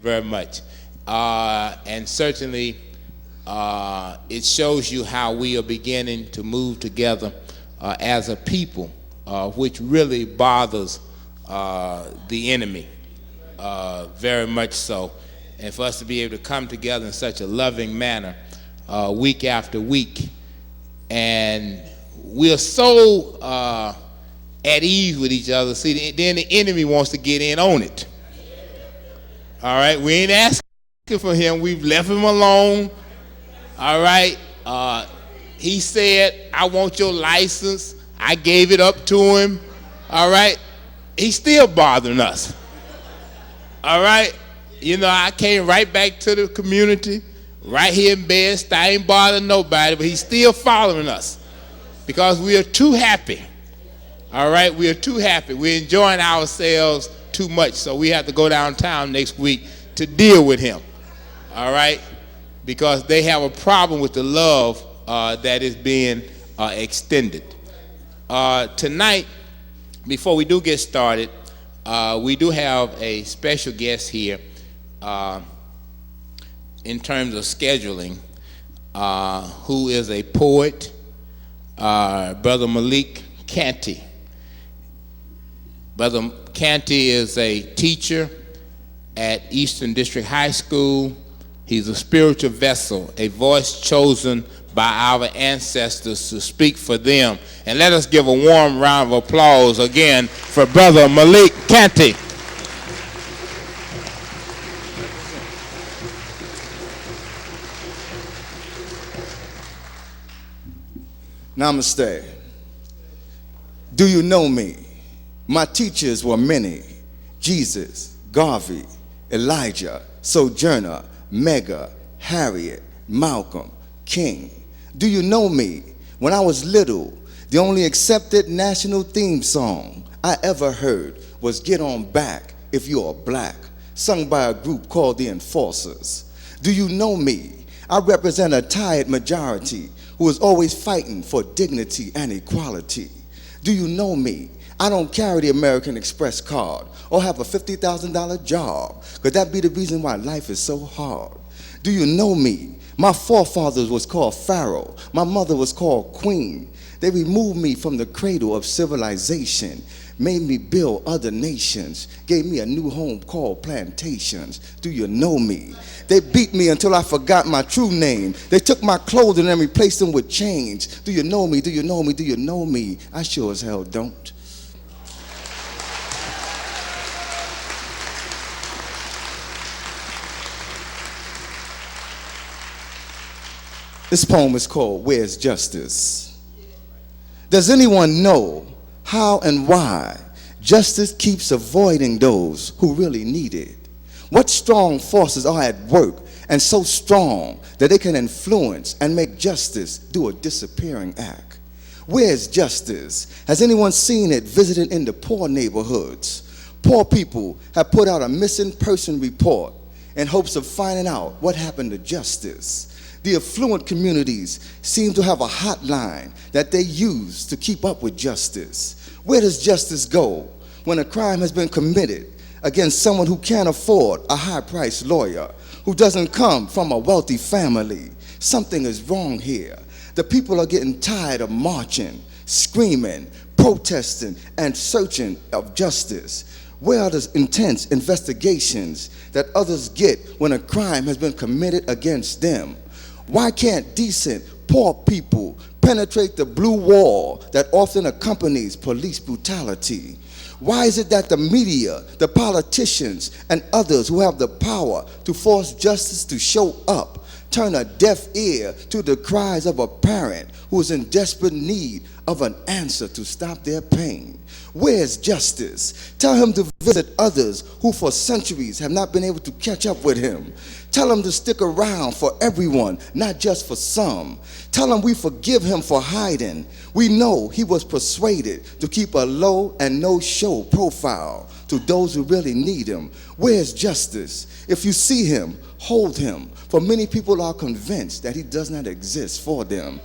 very much. And certainly, it shows you how we are beginning to move together as a people, which really bothers the enemy very much so. And for us to be able to come together in such a loving manner week after week. And we are so at ease with each other. See, then the enemy wants to get in on it. All right, we ain't asking for him. We've left him alone. All right, he said, I want your license. I gave it up to him. All right, he's still bothering us. All right, you know, I came right back to the community, right here in Bed-Stuy. I ain't bothering nobody, but he's still following us because we are too happy. All right, we are too happy. We're enjoying ourselves too much, so we have to go downtown next week to deal with him. All right, because they have a problem with the love that is being extended. Tonight, before we do get started, we do have a special guest here in terms of scheduling, who is a poet, Brother Malik Canty. Brother Canty is a teacher at Eastern District High School. He's a spiritual vessel, a voice chosen by our ancestors to speak for them. And let us give a warm round of applause again for Brother Malik Canty. Namaste. Do you know me? My teachers were many: Jesus, Garvey, Elijah, Sojourner, Mega, Harriet, Malcolm, King. Do you know me? When I was little, the only accepted national theme song I ever heard was Get On Back If You're Black, sung by a group called the Enforcers. Do you know me? I represent a tired majority who is always fighting for dignity and equality. Do you know me? I don't carry the American Express card or have a $50,000 job, because that'd be the reason why life is so hard. Do you know me? My forefathers was called Pharaoh. My mother was called Queen. They removed me from the cradle of civilization, made me build other nations, gave me a new home called plantations. Do you know me? They beat me until I forgot my true name. They took my clothing and replaced them with chains. Do you know me? Do you know me? Do you know me? I sure as hell don't. This poem is called Where's Justice? Does anyone know how and why justice keeps avoiding those who really need it? What strong forces are at work and so strong that they can influence and make justice do a disappearing act? Where's justice? Has anyone seen it visiting in the poor neighborhoods? Poor people have put out a missing person report in hopes of finding out what happened to justice. The affluent communities seem to have a hotline that they use to keep up with justice. Where does justice go when a crime has been committed against someone who can't afford a high-priced lawyer, who doesn't come from a wealthy family? Something is wrong here. The people are getting tired of marching, screaming, protesting, and searching of justice. Where are the intense investigations that others get when a crime has been committed against them? Why can't decent, poor people penetrate the blue wall that often accompanies police brutality? Why is it that the media, the politicians, and others who have the power to force justice to show up turn a deaf ear to the cries of a parent who is in desperate need of an answer to stop their pain? Where's justice? Tell him to visit others who for centuries have not been able to catch up with him. Tell him to stick around for everyone, not just for some. Tell him we forgive him for hiding. We know he was persuaded to keep a low and no-show profile to those who really need him. Where's justice? If you see him, hold him, for many people are convinced that he does not exist for them.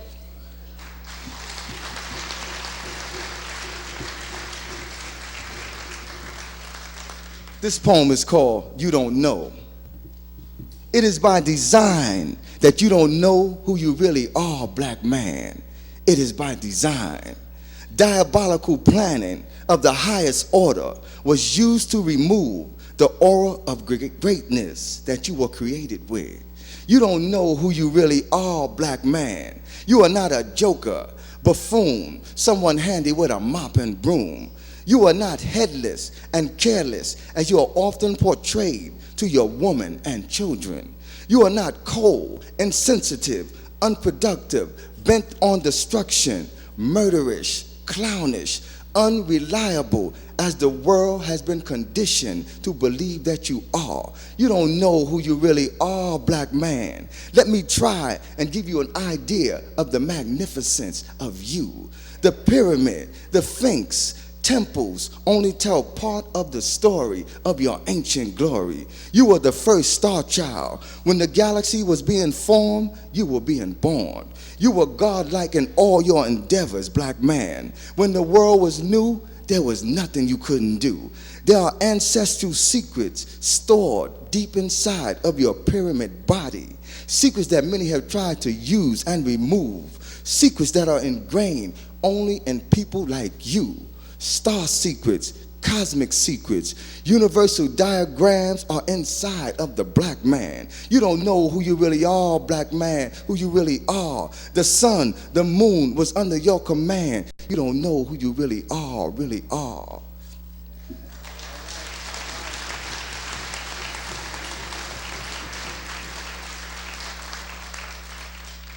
This poem is called You Don't Know. It is by design that you don't know who you really are, black man. It is by design. Diabolical planning of the highest order was used to remove the aura of greatness that you were created with. You don't know who you really are, black man. You are not a joker, buffoon, someone handy with a mop and broom. You are not headless and careless as you are often portrayed to your woman and children. You are not cold, insensitive, unproductive, bent on destruction, murderish, clownish, unreliable as the world has been conditioned to believe that you are. You don't know who you really are, black man. Let me try and give you an idea of the magnificence of you. The pyramid, the Sphinx, temples only tell part of the story of your ancient glory. You were the first star child. When the galaxy was being formed, you were being born. You were godlike in all your endeavors, black man. When the world was new, there was nothing you couldn't do. There are ancestral secrets stored deep inside of your pyramid body. Secrets that many have tried to use and remove. Secrets that are ingrained only in people like you. Star secrets, cosmic secrets, universal diagrams are inside of the black man. You don't know who you really are, black man, who you really are. The sun, the moon was under your command. You don't know who you really are, really are.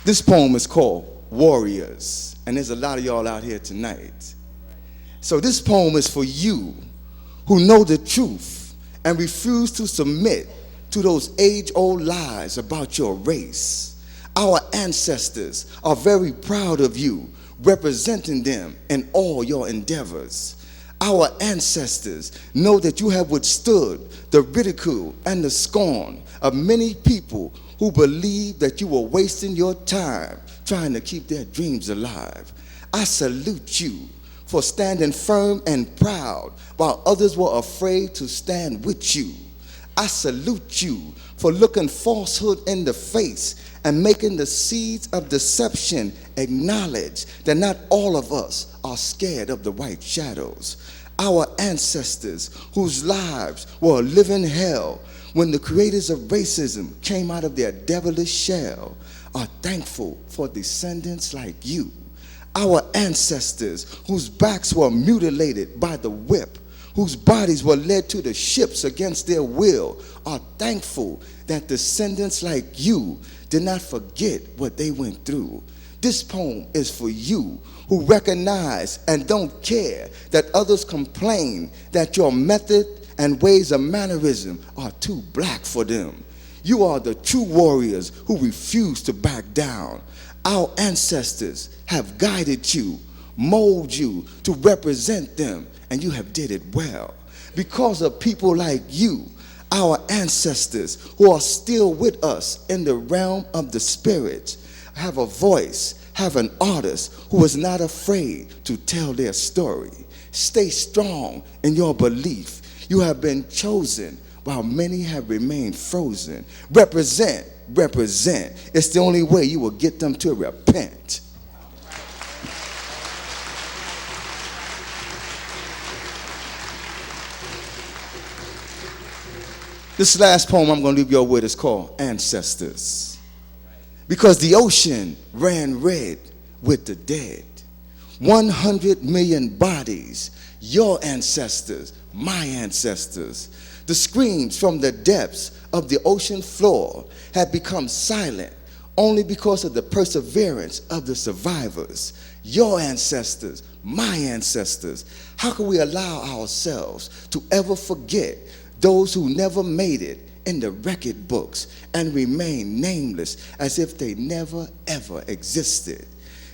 This poem is called Warriors, and there's a lot of y'all out here tonight. So this poem is for you who know the truth and refuse to submit to those age-old lies about your race. Our ancestors are very proud of you, representing them in all your endeavors. Our ancestors know that you have withstood the ridicule and the scorn of many people who believe that you were wasting your time trying to keep their dreams alive. I salute you for standing firm and proud while others were afraid to stand with you. I salute you for looking falsehood in the face and making the seeds of deception acknowledge that not all of us are scared of the white shadows. Our ancestors whose lives were a living hell when the creators of racism came out of their devilish shell are thankful for descendants like you. Our ancestors whose backs were mutilated by the whip, whose bodies were led to the ships against their will, are thankful that descendants like you did not forget what they went through. This poem is for you who recognize and don't care that others complain that your method and ways of mannerism are too black for them. You are the true warriors who refuse to back down. Our ancestors have guided you, mold you to represent them, and you have did it well. Because of people like you, our ancestors who are still with us in the realm of the spirit, have a voice, have an artist who is not afraid to tell their story. Stay strong in your belief. You have been chosen while many have remained frozen. Represent, represent. It's the only way you will get them to repent. This last poem I'm going to leave you with is called Ancestors. Because the ocean ran red with the dead. 100 million bodies, your ancestors, my ancestors. The screams from the depths of the ocean floor had become silent only because of the perseverance of the survivors. Your ancestors, my ancestors. How can we allow ourselves to ever forget those who never made it in the record books and remain nameless as if they never ever existed?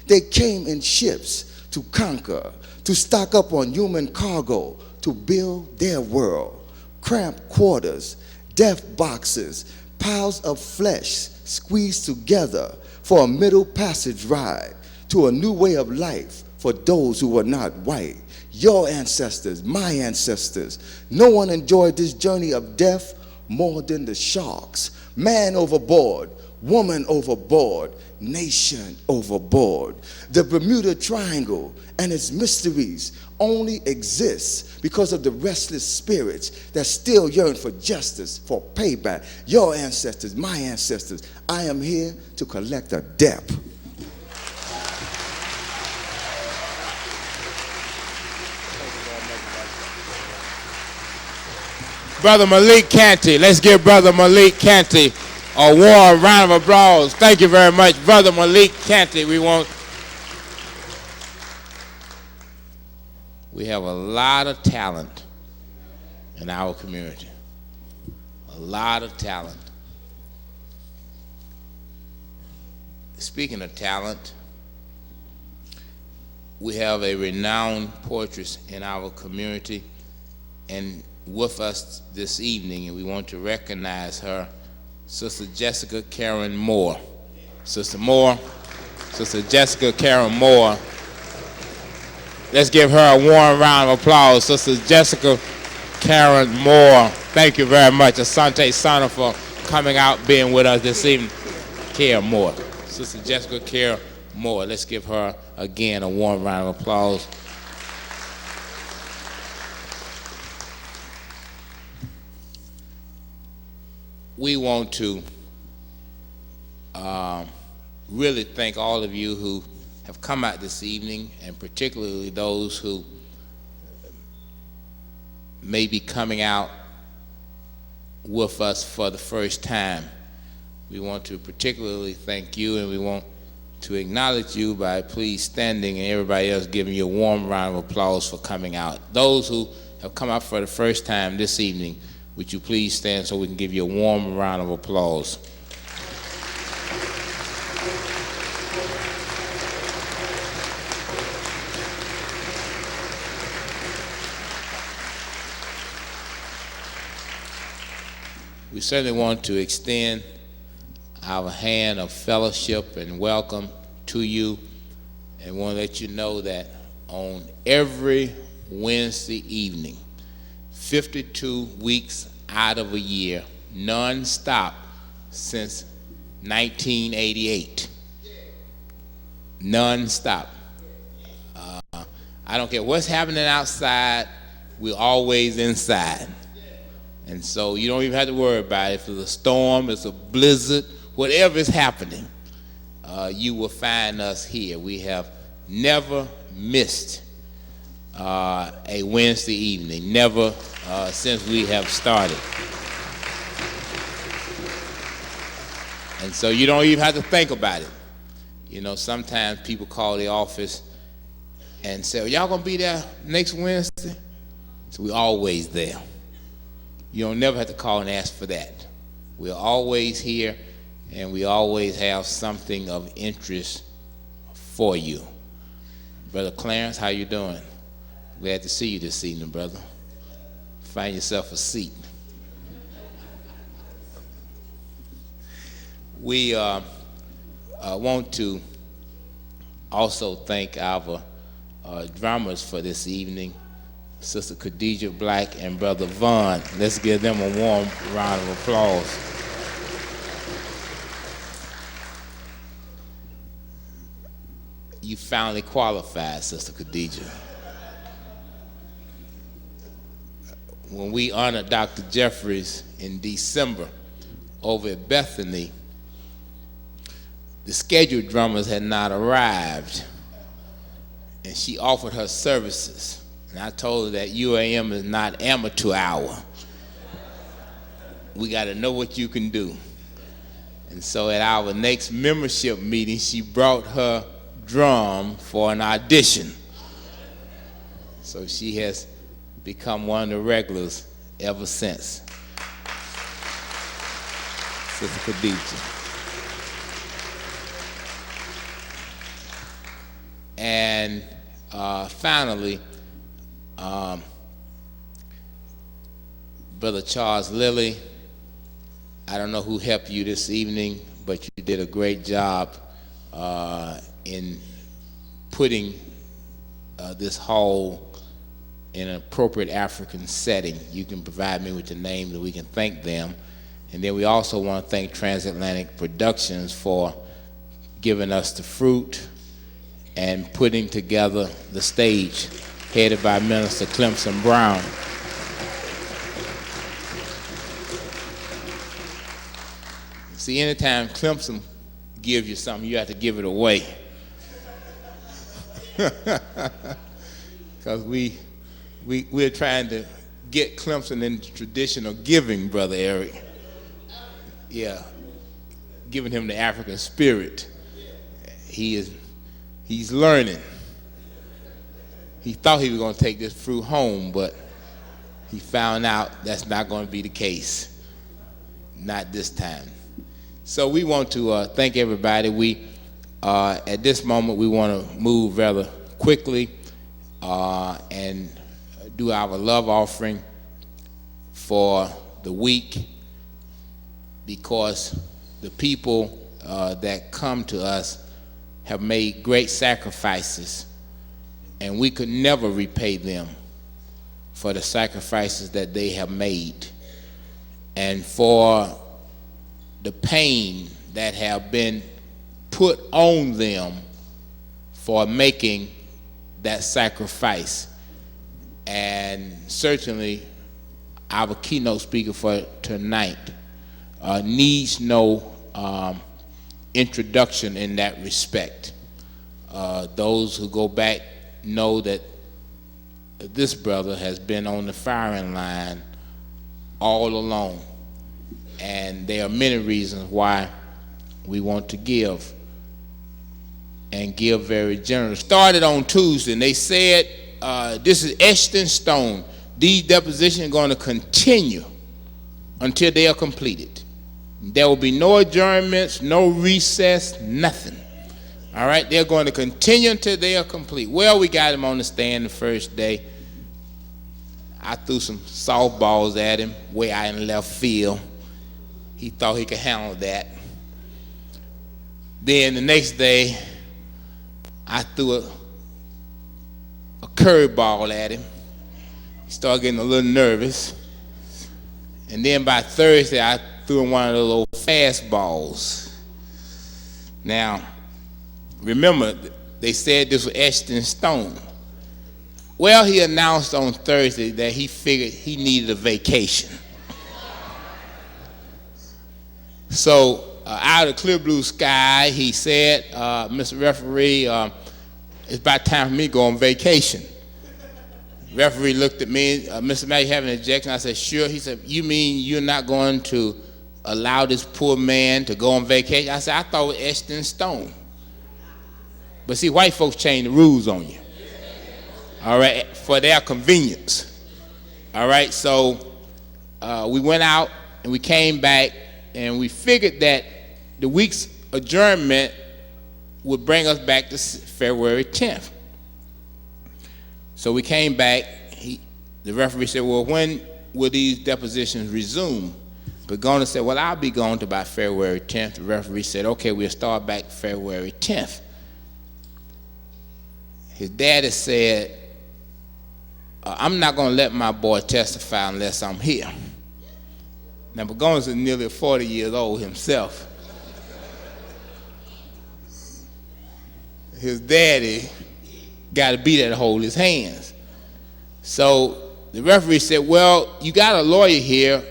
They came in ships to conquer, to stock up on human cargo, to build their world. Cramped quarters, death boxes, piles of flesh squeezed together for a middle passage ride to a new way of life for those who were not white. Your ancestors, my ancestors. No one enjoyed this journey of death more than the sharks. Man overboard, woman overboard, nation overboard. The Bermuda Triangle and its mysteries only exist because of the restless spirits that still yearn for justice, for payback. Your ancestors, my ancestors, I am here to collect a debt. Brother Malik Canty. Let's give Brother Malik Canty a warm round of applause. Thank you very much, Brother Malik Canty. We have a lot of talent in our community. A lot of talent. Speaking of talent, we have a renowned poetess in our community and with us this evening, and we want to recognize her, Sister Jessica Karen Moore. Sister Jessica Karen Moore. Let's give her a warm round of applause. Sister Jessica Karen Moore. Thank you very much, Asante Sana, for coming out, being with us this evening. Karen Moore. Sister Jessica Karen Moore. Let's give her again a warm round of applause. We want to really thank all of you who have come out this evening, and particularly those who may be coming out with us for the first time. We want to particularly thank you, and we want to acknowledge you by please standing and everybody else giving you a warm round of applause for coming out. Those who have come out for the first time this evening, would you please stand so we can give you a warm round of applause? We certainly want to extend our hand of fellowship and welcome to you, and want to let you know that on every Wednesday evening, 52 weeks out of a year, non-stop since 1988. Non-stop. I don't care what's happening outside, we're always inside. And so you don't even have to worry about it. If it's a storm, it's a blizzard, whatever is happening, you will find us here. We have never missed a Wednesday evening, never since we have started. And so you don't even have to think about it. You know, sometimes people call the office and say, y'all gonna be there next Wednesday? So we're always there. You don't never have to call and ask for that. We're always here, and we always have something of interest for you. Brother Clarence, how you doing? Glad to see you this evening, brother. Find yourself a seat. We want to also thank our drummers for this evening, Sister Khadijah Black and Brother Vaughn. Let's give them a warm round of applause. You finally qualified, Sister Khadijah. When we honored Dr. Jeffries in December over at Bethany, the scheduled drummers had not arrived, and she offered her services. And I told her that UAM is not amateur hour. We got to know what you can do. And so at our next membership meeting, she brought her drum for an audition. So she has become one of the regulars ever since. Sister Khadijah. And finally, Brother Charles Lilly, I don't know who helped you this evening, but you did a great job in putting this whole in an appropriate African setting, you can provide me with the name that we can thank them. And then we also want to thank Transatlantic Productions for giving us the fruit and putting together the stage, headed by Minister Clemson Brown. See, anytime Clemson gives you something, you have to give it away. Because we're trying to get Clemson in the tradition of giving, Brother Eric. Yeah, giving him the African spirit. He's learning. He thought he was going to take this fruit home, but he found out that's not going to be the case. Not this time. So we want to thank everybody. At this moment, we want to move rather quickly and do our love offering for the week, because the people that come to us have made great sacrifices, and we could never repay them for the sacrifices that they have made and for the pain that have been put on them for making that sacrifice. And certainly our keynote speaker for tonight needs no introduction in that respect. Those who go back know that this brother has been on the firing line all along, and there are many reasons why we want to give, and give very generously. Started on Tuesday, and they said this is etched in stone. These depositions are going to continue until they are completed. There will be no adjournments, no recess, nothing. All right, they're going to continue until they are complete. Well, we got him on the stand the first day. I threw some softballs at him way out in left field. He thought he could handle that. Then the next day, I threw a curveball at him. He started getting a little nervous. And then by Thursday, I threw him one of those old fastballs. Now, remember, they said this was etched in stone. Well, he announced on Thursday that he figured he needed a vacation. So, out of the clear blue sky, he said, Mr. Referee, it's about time for me to go on vacation. Referee looked at me, Mr. Matt, you have an objection? I said, sure. He said, you mean you're not going to allow this poor man to go on vacation? I said, I thought it was etched in stone. But see, white folks change the rules on you, all right, for their convenience. All right, so we went out and we came back, and we figured that the week's adjournment would bring us back to February 10th. So we came back. The referee said, well, when will these depositions resume? Pagona said, well, I'll be gone to about February 10th. The referee said, okay, we'll start back February 10th. His daddy said, I'm not going to let my boy testify unless I'm here. Now, Pagona's is nearly 40 years old himself. His daddy got to be there to hold his hands. So the referee said, well, you got a lawyer here.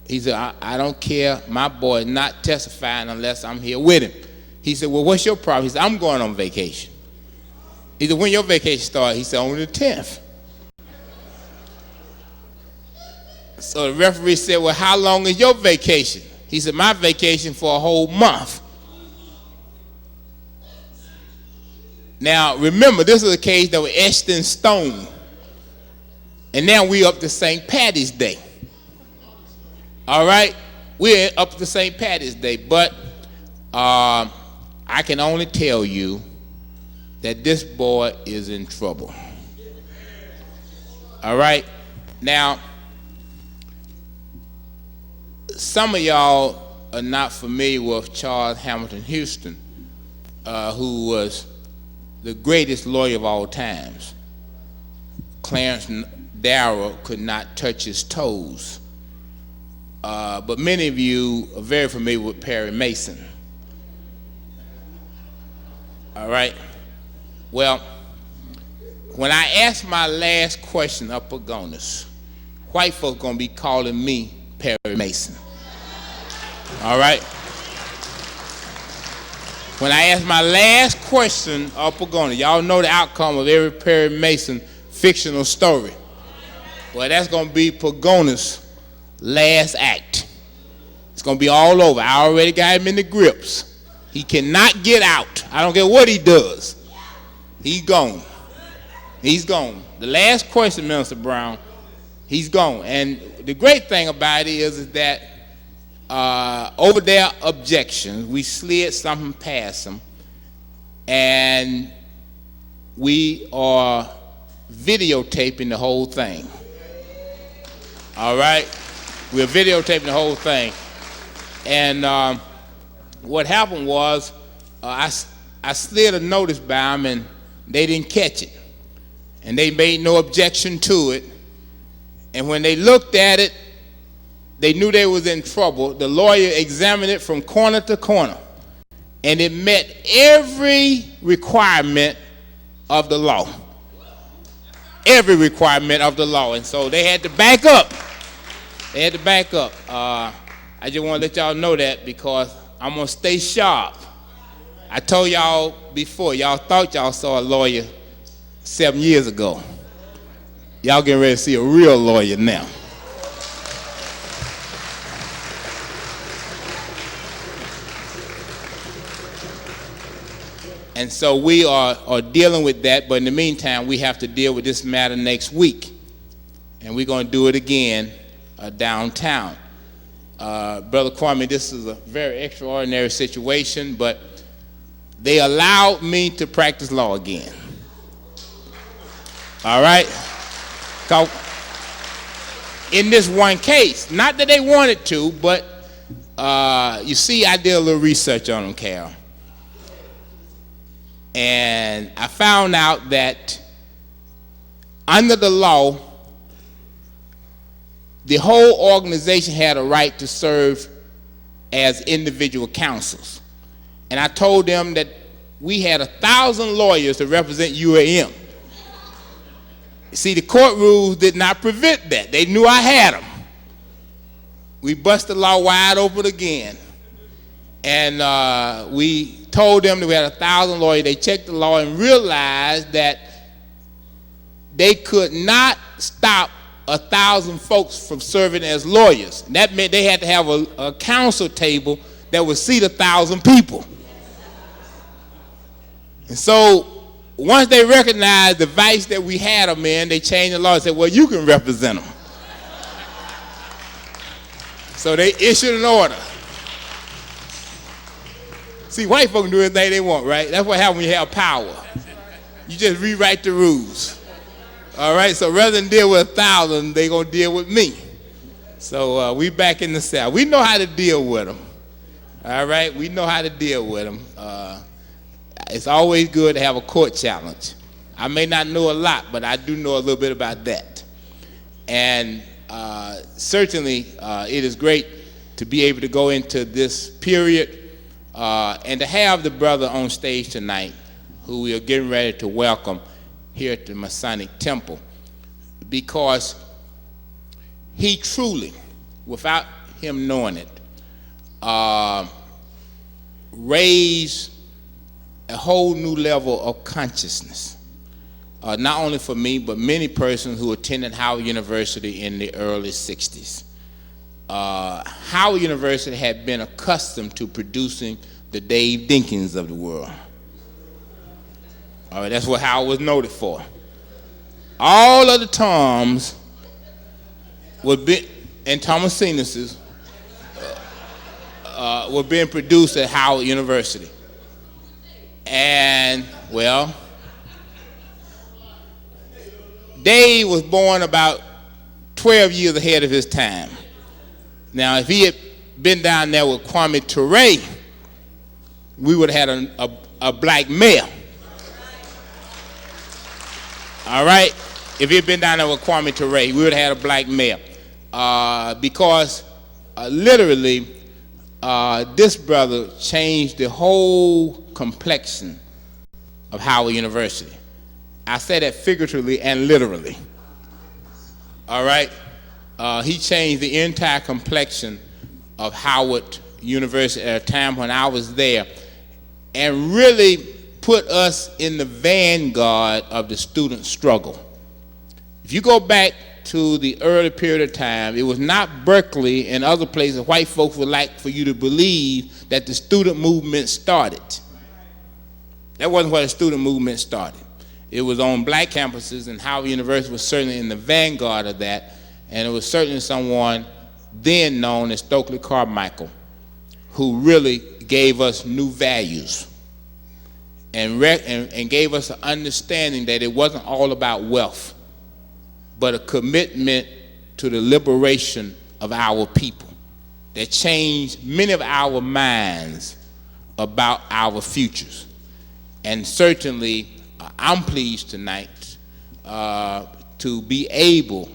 He said, I don't care. My boy is not testifying unless I'm here with him. He said, well, what's your problem? He said, I'm going on vacation. He said, when your vacation start? He said, on the 10th. So the referee said, well, how long is your vacation? He said, my vacation for a whole month. Now, remember, this is a case that was etched in stone. And now we're up to St. Patty's Day. All right? We're up to St. Patty's Day. But I can only tell you that this boy is in trouble. All right? Now, some of y'all are not familiar with Charles Hamilton Houston, who was the greatest lawyer of all times. Clarence Darrell could not touch his toes. But many of you are very familiar with Perry Mason. All right. Well, when I ask my last question up at Gonas, white folks gonna be calling me Perry Mason. All right. When I ask my last question up at Gonas, y'all know the outcome of every Perry Mason fictional story. Well, that's gonna be Pagona's last act. It's gonna be all over. I already got him in the grips. He cannot get out. I don't care what he does. He's gone. He's gone. The last question, Minister Brown, he's gone. And the great thing about it is that over their objections, we slid something past them, and we are videotaping the whole thing. All right? We're videotaping the whole thing. And what happened was I slid a notice by them, and they didn't catch it. And they made no objection to it. And when they looked at it, they knew they was in trouble. The lawyer examined it from corner to corner, and it met every requirement of the law. Every requirement of the law. And so they had to back up. They had to back up. I just want to let y'all know that because I'm going to stay sharp. I told y'all before, y'all thought y'all saw a lawyer 7 years ago. Y'all getting ready to see a real lawyer now. And so we are dealing with that, but in the meantime, we have to deal with this matter next week. And we're going to do it again downtown. Brother Kwame, this is a very extraordinary situation, but they allowed me to practice law again. All right? In this one case, not that they wanted to, but you see, I did a little research on them, Carol. And I found out that under the law, the whole organization had a right to serve as individual counsels. And I told them that we had 1,000 lawyers to represent UAM. See, the court rules did not prevent that. They knew I had them. We busted the law wide open again. And we told them that we had 1,000 lawyers. They checked the law and realized that they could not stop 1,000 folks from serving as lawyers. And that meant they had to have a council table that would seat 1,000 people. And so once they recognized the vice that we had them in, they changed the law and said, well, you can represent them. So they issued an order. See, white folks can do anything they want, right? That's what happens when you have power. You just rewrite the rules. All right, so rather than deal with 1,000, they're going to deal with me. So we back in the South. We know how to deal with them. All right, we know how to deal with them. It's always good to have a court challenge. I may not know a lot, but I do know a little bit about that. And certainly it is great to be able to go into this period and to have the brother on stage tonight who we are getting ready to welcome here at the Masonic Temple, because he truly, without him knowing it, raised a whole new level of consciousness, not only for me, but many persons who attended Howard University in the early 60s. Howard University had been accustomed to producing the Dave Dinkins of the world. All right, that's what Howard was noted for. All of the Toms would be, and Thomasinus were being produced at Howard University. And, well, Dave was born about 12 years ahead of his time. Now, if he had been down there with Kwame Ture, we would have had a black male. All right? If he had been down there with Kwame Ture, we would have had a black mayor. Because literally, this brother changed the whole complexion of Howard University. I say that figuratively and literally. All right? He changed the entire complexion of Howard University at a time when I was there, and really put us in the vanguard of the student struggle. If you go back to the early period of time, it was not Berkeley and other places white folks would like for you to believe that the student movement started. That wasn't where the student movement started. It was on black campuses, and Howard University was certainly in the vanguard of that, and it was certainly someone then known as Stokely Carmichael who really gave us new values and gave us an understanding that it wasn't all about wealth, but a commitment to the liberation of our people that changed many of our minds about our futures. And certainly, I'm pleased tonight to be able,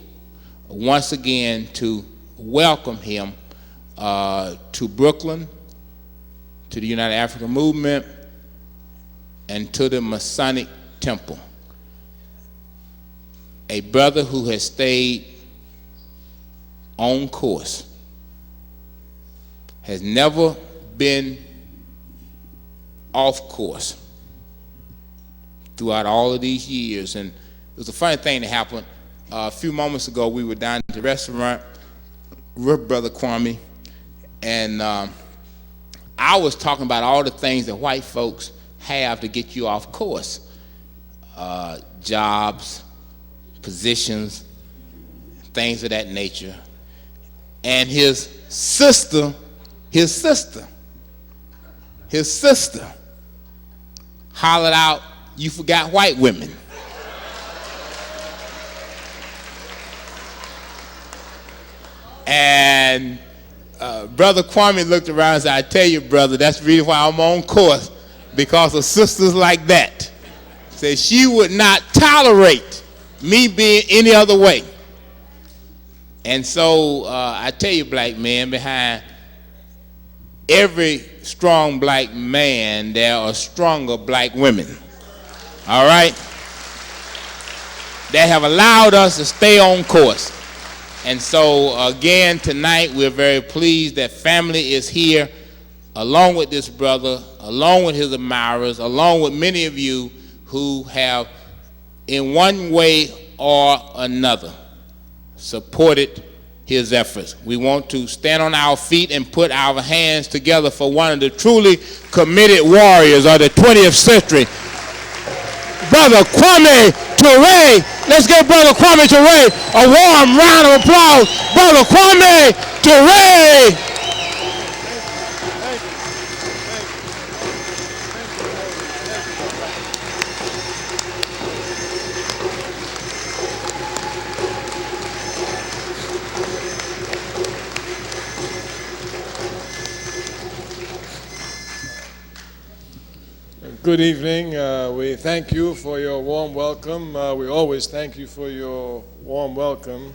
once again, to welcome him to Brooklyn, to the United African Movement, and to the Masonic Temple. A brother who has stayed on course, has never been off course throughout all of these years. And it was a funny thing that happened. A few moments ago, we were down at the restaurant with Brother Kwame, and I was talking about all the things that white folks have to get you off course. Jobs, positions, things of that nature. And his sister hollered out, "You forgot white women." And Brother Kwame looked around and said, "I tell you, brother, that's the reason why I'm on course, because of sisters like that." Said she would not tolerate me being any other way. And so I tell you, black men, behind every strong black man, there are stronger black women. All right? That have allowed us to stay on course. And so, again, tonight we're very pleased that family is here, along with this brother, along with his admirers, along with many of you who have, in one way or another, supported his efforts. We want to stand on our feet and put our hands together for one of the truly committed warriors of the 20th century, Brother Kwame Ture. Let's give Brother Kwame Ture a warm round of applause. Brother Kwame Ture. Good evening. We thank you for your warm welcome. We always thank you for your warm welcome.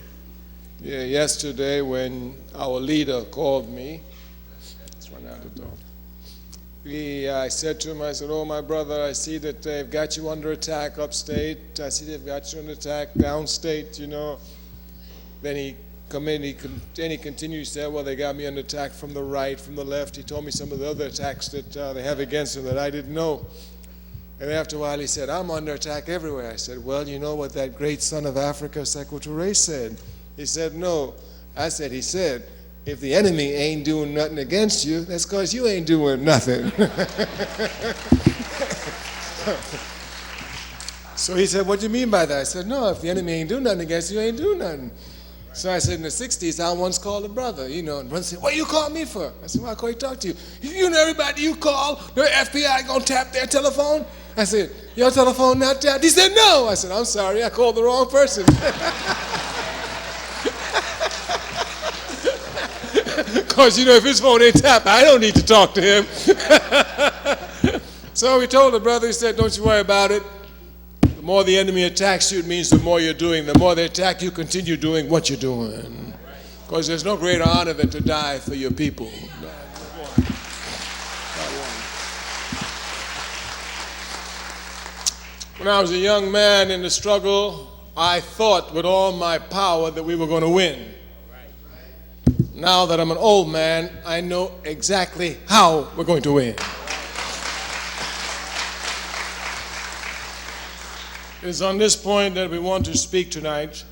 Yeah, yesterday when our leader called me, let's run out the door. I said to him, I said, "Oh, my brother, I see that they've got you under attack upstate. I see they've got you under attack downstate, you know." Then he continued, he said, "Well, they got me under attack from the right, from the left." He told me some of the other attacks that they have against him that I didn't know. And after a while he said, "I'm under attack everywhere." I said, "Well, you know what that great son of Africa, Sekou Touré, said?" He said, "No." I said, he said, "If the enemy ain't doing nothing against you, that's because you ain't doing nothing." So he said, "What do you mean by that?" I said, "No, if the enemy ain't doing nothing against you, ain't doing nothing." So I said, in the 60s, I once called a brother, you know, and brother said, "What you call me for?" I said, "Well, I call you to talk to you." "You know everybody you call, the FBI gonna tap their telephone?" I said, "Your telephone not tapped?" He said, "No." I said, "I'm sorry, I called the wrong person." Because, you know, if his phone ain't tapped, I don't need to talk to him. So we told the brother, he said, "Don't you worry about it. The more the enemy attacks you, it means the more you're doing. The more they attack you, continue doing what you're doing. Because there's no greater honor than to die for your people. When I was a young man in the struggle, I thought with all my power that we were going to win. Now that I'm an old man, I know exactly how we're going to win. It's on this point that we want to speak tonight.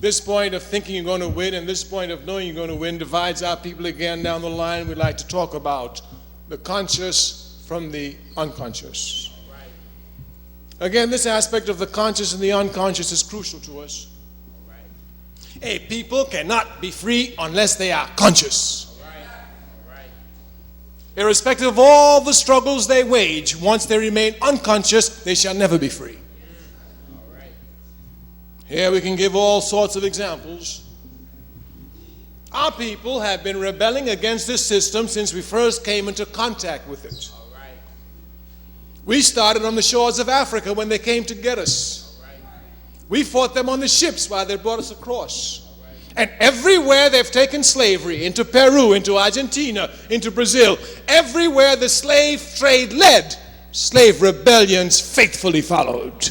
This point of thinking you're going to win and this point of knowing you're going to win divides our people again down the line. We'd like to talk about the conscious from the unconscious. Again, this aspect of the conscious and the unconscious is crucial to us. A people cannot be free unless they are conscious. Irrespective of all the struggles they wage, once they remain unconscious, they shall never be free. Here we can give all sorts of examples. Our people have been rebelling against this system since we first came into contact with it. We started on the shores of Africa when they came to get us. We fought them on the ships while they brought us across. And everywhere they've taken slavery, into Peru, into Argentina, into Brazil, everywhere the slave trade led, slave rebellions faithfully followed.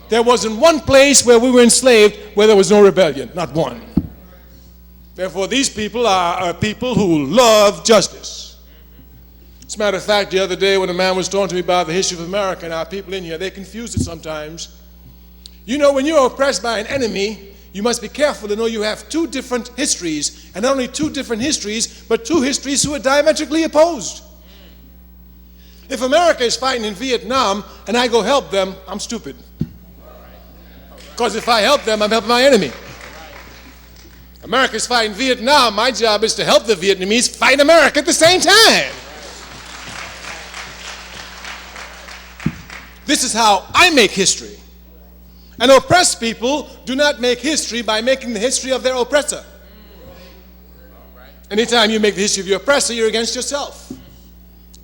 There wasn't one place where we were enslaved where there was no rebellion, not one. Therefore, these people are people who love justice. As a matter of fact, the other day when a man was talking to me about the history of America and our people in here, they confuse it sometimes. You know, when you're oppressed by an enemy, you must be careful to know you have two different histories, and not only two different histories, but two histories who are diametrically opposed. If America is fighting in Vietnam and I go help them, I'm stupid. Because if I help them, I'm helping my enemy. America's fighting Vietnam, my job is to help the Vietnamese fight America at the same time. This is how I make history. And oppressed people do not make history by making the history of their oppressor. Anytime you make the history of your oppressor, you're against yourself.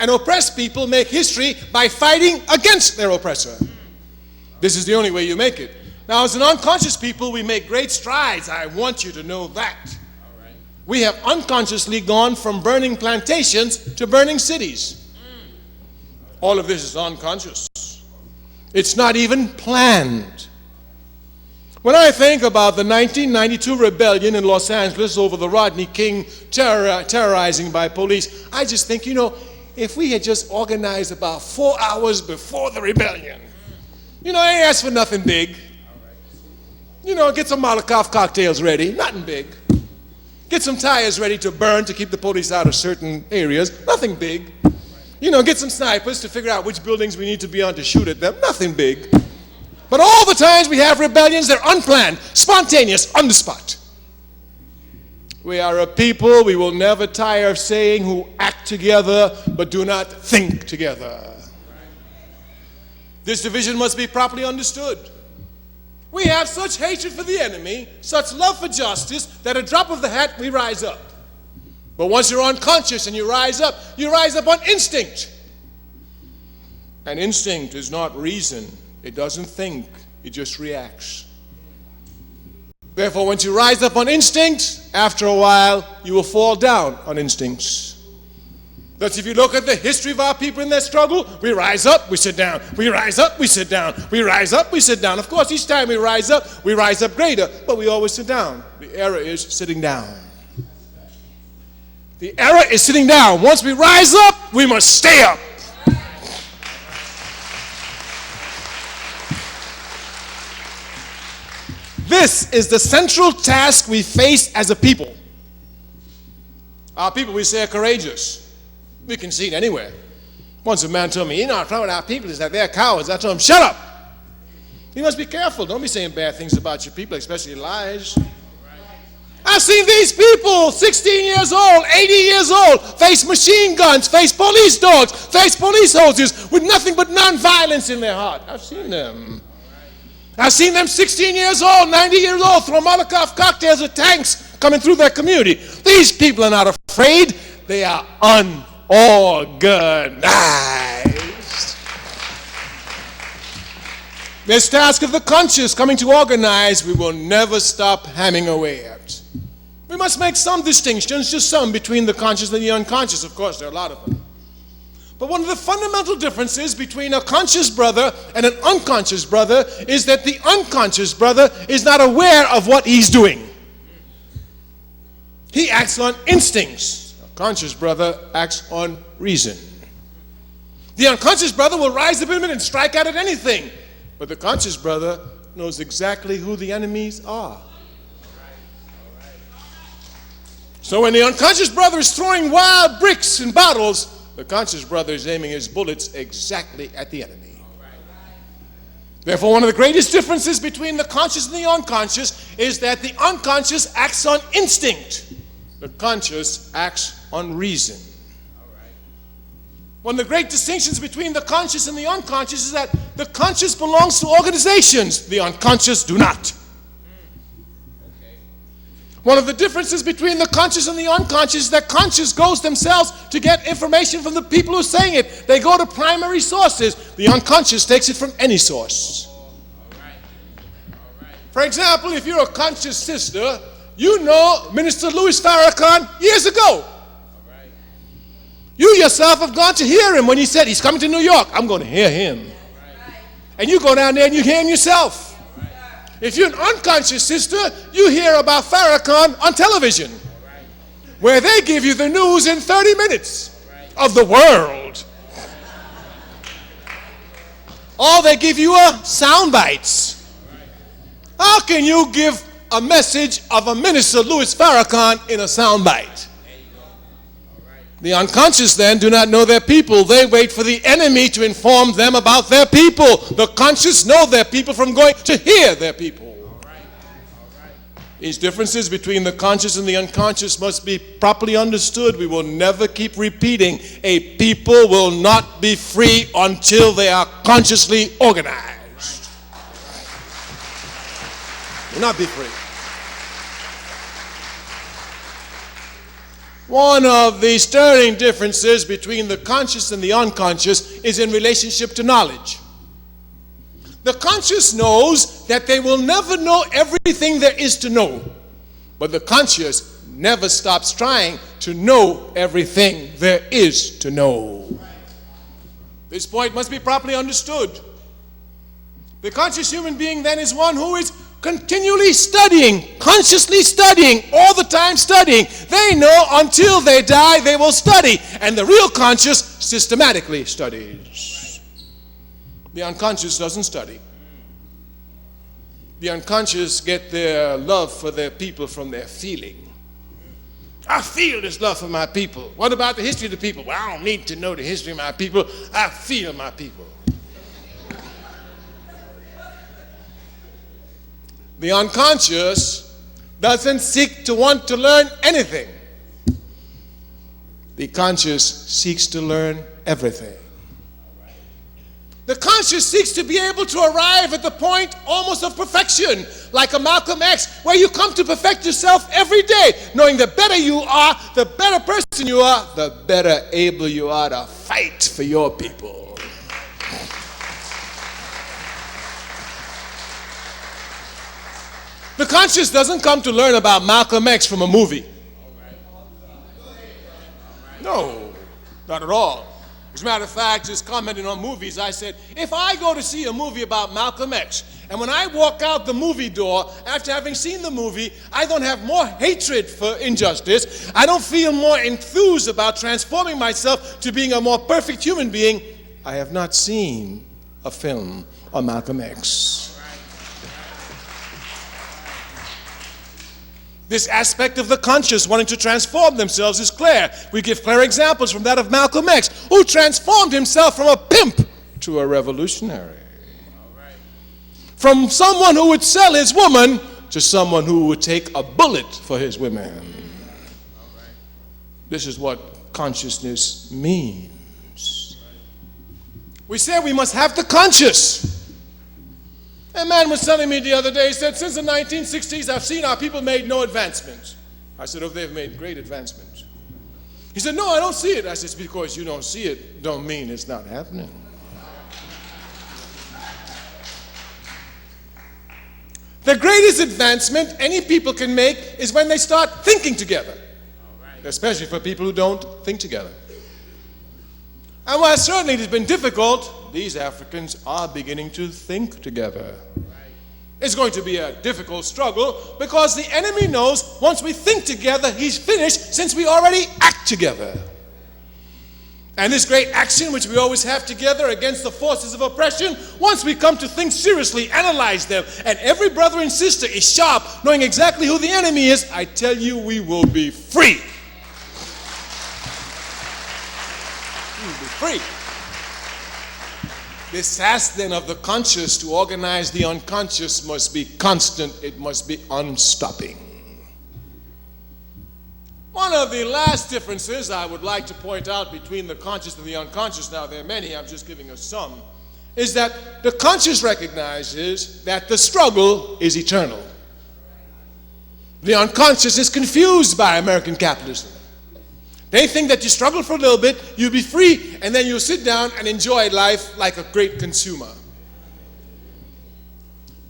And oppressed people make history by fighting against their oppressor. This is the only way you make it. Now, as an unconscious people, we make great strides. I want you to know that. We have unconsciously gone from burning plantations to burning cities. All of this is unconscious. It's not even planned. When I think about the 1992 rebellion in Los Angeles over the Rodney King terrorizing by police, I just think, you know, if we had just organized about 4 hours before the rebellion, you know, I ain't asked for nothing big. You know, get some Molotov cocktails ready, nothing big. Get some tires ready to burn to keep the police out of certain areas, nothing big. You know, get some snipers to figure out which buildings we need to be on to shoot at them, nothing big. But all the times we have rebellions, they're unplanned, spontaneous, on the spot. We are a people, we will never tire of saying, who act together but do not think together. This division must be properly understood. We have such hatred for the enemy, such love for justice, that at a drop of the hat we rise up. But once you're unconscious and you rise up on instinct. And instinct is not reason. It doesn't think, it just reacts. Therefore, once you rise up on instinct, after a while, you will fall down on instincts. Thus, if you look at the history of our people in their struggle, we rise up, we sit down. We rise up, we sit down. We rise up, we sit down. Of course, each time we rise up greater, but we always sit down. The error is sitting down. The error is sitting down. Once we rise up, we must stay up. This is the central task we face as a people. Our people, we say, are courageous. We can see it anywhere. Once a man told me, you know, our problem with our people is that they're cowards. I told him, shut up. You must be careful. Don't be saying bad things about your people, especially lies. I've seen these people, 16 years old, 80 years old, face machine guns, face police dogs, face police hoses with nothing but nonviolence in their heart. I've seen them. I've seen them 16 years old, 90 years old, throw Molotov cocktails at tanks coming through their community. These people are not afraid. They are unorganized. This task of the conscious coming to organize, we will never stop hammering away at. We must make some distinctions, just some, between the conscious and the unconscious. Of course, there are a lot of them. But one of the fundamental differences between a conscious brother and an unconscious brother is that the unconscious brother is not aware of what he's doing. He acts on instincts. A conscious brother acts on reason. The unconscious brother will rise up in a minute and strike out at anything. But the conscious brother knows exactly who the enemies are. So when the unconscious brother is throwing wild bricks and bottles, the conscious brother is aiming his bullets exactly at the enemy. Therefore, one of the greatest differences between the conscious and the unconscious is that the unconscious acts on instinct. The conscious acts on reason. One of the great distinctions between the conscious and the unconscious is that the conscious belongs to organizations, the unconscious do not. One of the differences between the conscious and the unconscious is that conscious goes themselves to get information from the people who are saying it. They go to primary sources. The unconscious takes it from any source. For example, if you're a conscious sister, you know Minister Louis Farrakhan years ago. You yourself have gone to hear him when he said he's coming to New York. I'm going to hear him. And you go down there and you hear him yourself. If you're an unconscious sister, you hear about Farrakhan on television, where they give you the news in 30 minutes of the world. Or they give you sound bites. How can you give a message of a minister, Louis Farrakhan, in a sound bite? The unconscious then do not know their people. They wait for the enemy to inform them about their people. The conscious know their people from going to hear their people. These differences between the conscious and the unconscious must be properly understood. We will never keep repeating, a people will not be free until they are consciously organized. Will not be free. One of the stirring differences between the conscious and the unconscious is in relationship to knowledge. The conscious knows that they will never know everything there is to know, but the conscious never stops trying to know everything there is to know. This point must be properly understood. The conscious human being then is one who is continually studying, consciously studying, all the time studying. They know until they die they will study, and the real conscious systematically studies. The unconscious doesn't study. The unconscious get their love for their people from their feeling. I feel this love for my people. What about the history of the people? Well, I don't need to know the history of my people. I feel my people. The unconscious doesn't seek to want to learn anything. The conscious seeks to learn everything. The conscious seeks to be able to arrive at the point almost of perfection, like a Malcolm X, where you come to perfect yourself every day, knowing the better you are, the better person you are, the better able you are to fight for your people. The conscious doesn't come to learn about Malcolm X from a movie. No, not at all. As a matter of fact, just commenting on movies, I said, if I go to see a movie about Malcolm X, and when I walk out the movie door, after having seen the movie, I don't have more hatred for injustice, I don't feel more enthused about transforming myself to being a more perfect human being, I have not seen a film on Malcolm X. This aspect of the conscious wanting to transform themselves is clear. We give clear examples from that of Malcolm X, who transformed himself from a pimp to a revolutionary. From someone who would sell his woman to someone who would take a bullet for his women. This is what consciousness means. We say we must have the conscious. A man was telling me the other day, he said, since the 1960s, I've seen our people made no advancements. I said, oh, they've made great advancements. He said, no, I don't see it. I said, it's because you don't see it, don't mean it's not happening. The greatest advancement any people can make is when they start thinking together, especially for people who don't think together. And while certainly it has been difficult, these Africans are beginning to think together. It's going to be a difficult struggle because the enemy knows once we think together, he's finished since we already act together. And this great action which we always have together against the forces of oppression, once we come to think seriously, analyze them, and every brother and sister is sharp, knowing exactly who the enemy is, I tell you, we will be free. We will be free. This task then of the conscious to organize the unconscious must be constant, it must be unstopping. One of the last differences I would like to point out between the conscious and the unconscious, now there are many, I'm just giving us some, is that the conscious recognizes that the struggle is eternal. The unconscious is confused by American capitalism. They think that you struggle for a little bit, you'll be free, and then you'll sit down and enjoy life like a great consumer.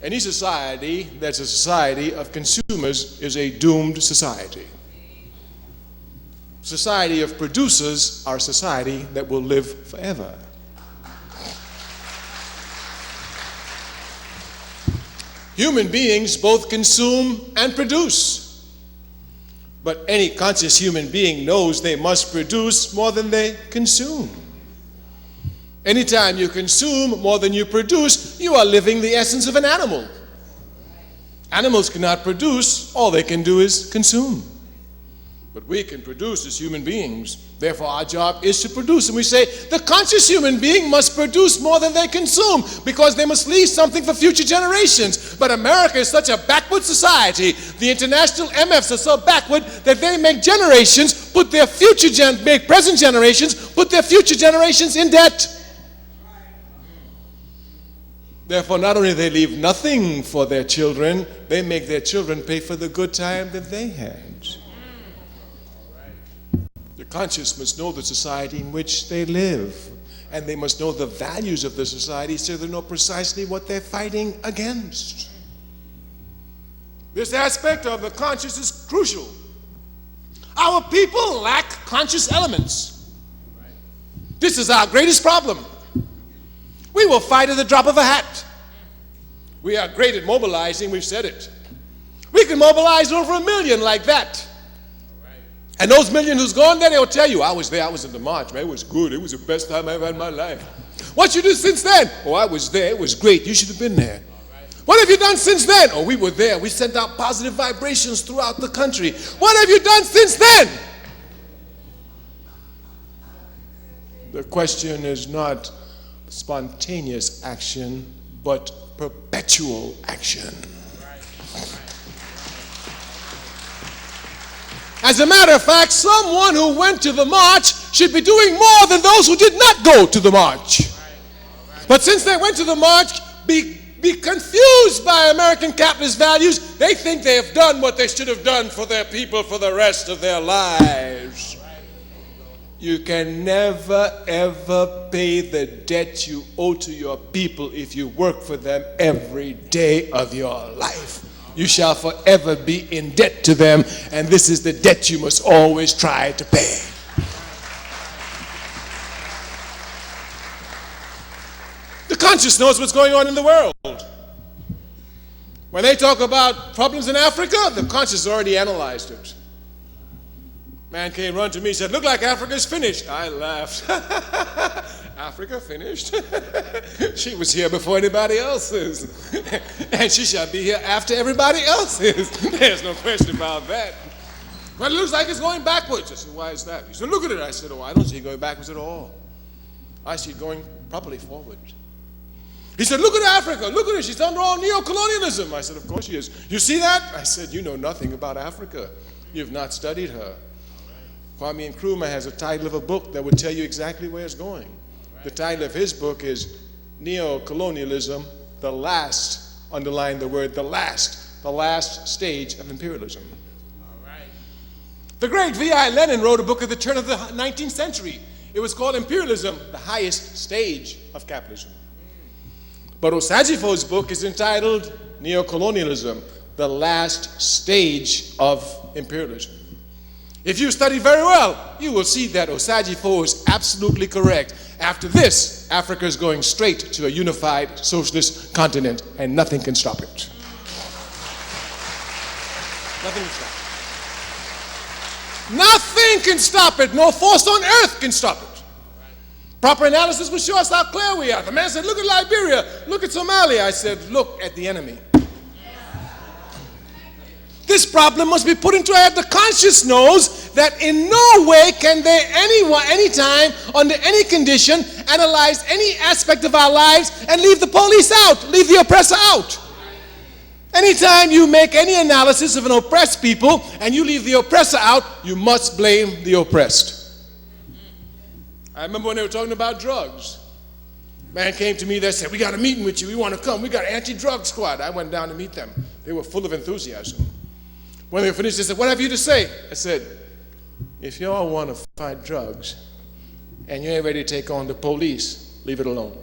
Any society that's a society of consumers is a doomed society. Society of producers are a society that will live forever. Human beings both consume and produce. But any conscious human being knows they must produce more than they consume. Anytime you consume more than you produce, you are living the essence of an animal. Animals cannot produce, all they can do is consume. But we can produce as human beings. Therefore, our job is to produce. And we say the conscious human being must produce more than they consume because they must leave something for future generations. But America is such a backward society. The international MFs are so backward that they make generations put their make present generations put their future generations in debt. Therefore, not only do they leave nothing for their children, they make their children pay for the good time that they had. The conscious must know the society in which they live, and they must know the values of the society so they know precisely what they're fighting against. This aspect of the conscious is crucial. Our people lack conscious elements. This is our greatest problem. We will fight at the drop of a hat. We are great at mobilizing, we've said it. We can mobilize over 1 million like that. And those million who's gone there, they'll tell you, I was there, I was in the march, man, it was good, it was the best time I've had in my life. What you did since then? Oh, I was there, it was great, you should have been there. What have you done since then? Oh, we were there, we sent out positive vibrations throughout the country. What have you done since then? The question is not spontaneous action, but perpetual action. As a matter of fact, someone who went to the march should be doing more than those who did not go to the march. But since they went to the march, be confused by American capitalist values, they think they have done what they should have done for their people for the rest of their lives. You can never, ever pay the debt you owe to your people if you work for them every day of your life. You shall forever be in debt to them, and this is the debt you must always try to pay. The conscious knows what's going on in the world. When they talk about problems in Africa, the conscious has already analyzed it. Man came run to me and said, look like Africa's finished. I laughed. Africa finished? She was here before anybody else is. And she shall be here after everybody else is. There's no question about that. But it looks like it's going backwards. I said, why is that? He said, look at it. I said, oh, I don't see it going backwards at all. I see it going properly forward. He said, look at Africa. Look at her. She's under all neo-colonialism. I said, of course she is. You see that? I said, you know nothing about Africa. You've not studied her. Kwame Ture has a title of a book that would tell you exactly where it's going. The title of his book is Neo-Colonialism, the last, underline the word, the last stage of imperialism. All right. The great V.I. Lenin wrote a book at the turn of the 19th century. It was called Imperialism, the highest stage of capitalism. But Osajifo's book is entitled neocolonialism, the last stage of imperialism. If you study very well, you will see that Osagyefo is absolutely correct. After this, Africa is going straight to a unified socialist continent, and nothing can stop it. Nothing can stop it. Nothing can stop it. No force on earth can stop it. Proper analysis will show us how clear we are. The man said, look at Liberia, look at Somalia. I said, look at the enemy. This problem must be put into our head. The conscience knows that in no way can they anytime, under any condition, analyze any aspect of our lives and leave the police out, leave the oppressor out. Anytime you make any analysis of an oppressed people and you leave the oppressor out, you must blame the oppressed. I remember when they were talking about drugs. Man came to me, they said, we got a meeting with you, we want to come, we got an anti-drug squad. I went down to meet them. They were full of enthusiasm. When they finished, they said, what have you to say? I said, if y'all want to fight drugs and you ain't ready to take on the police, leave it alone.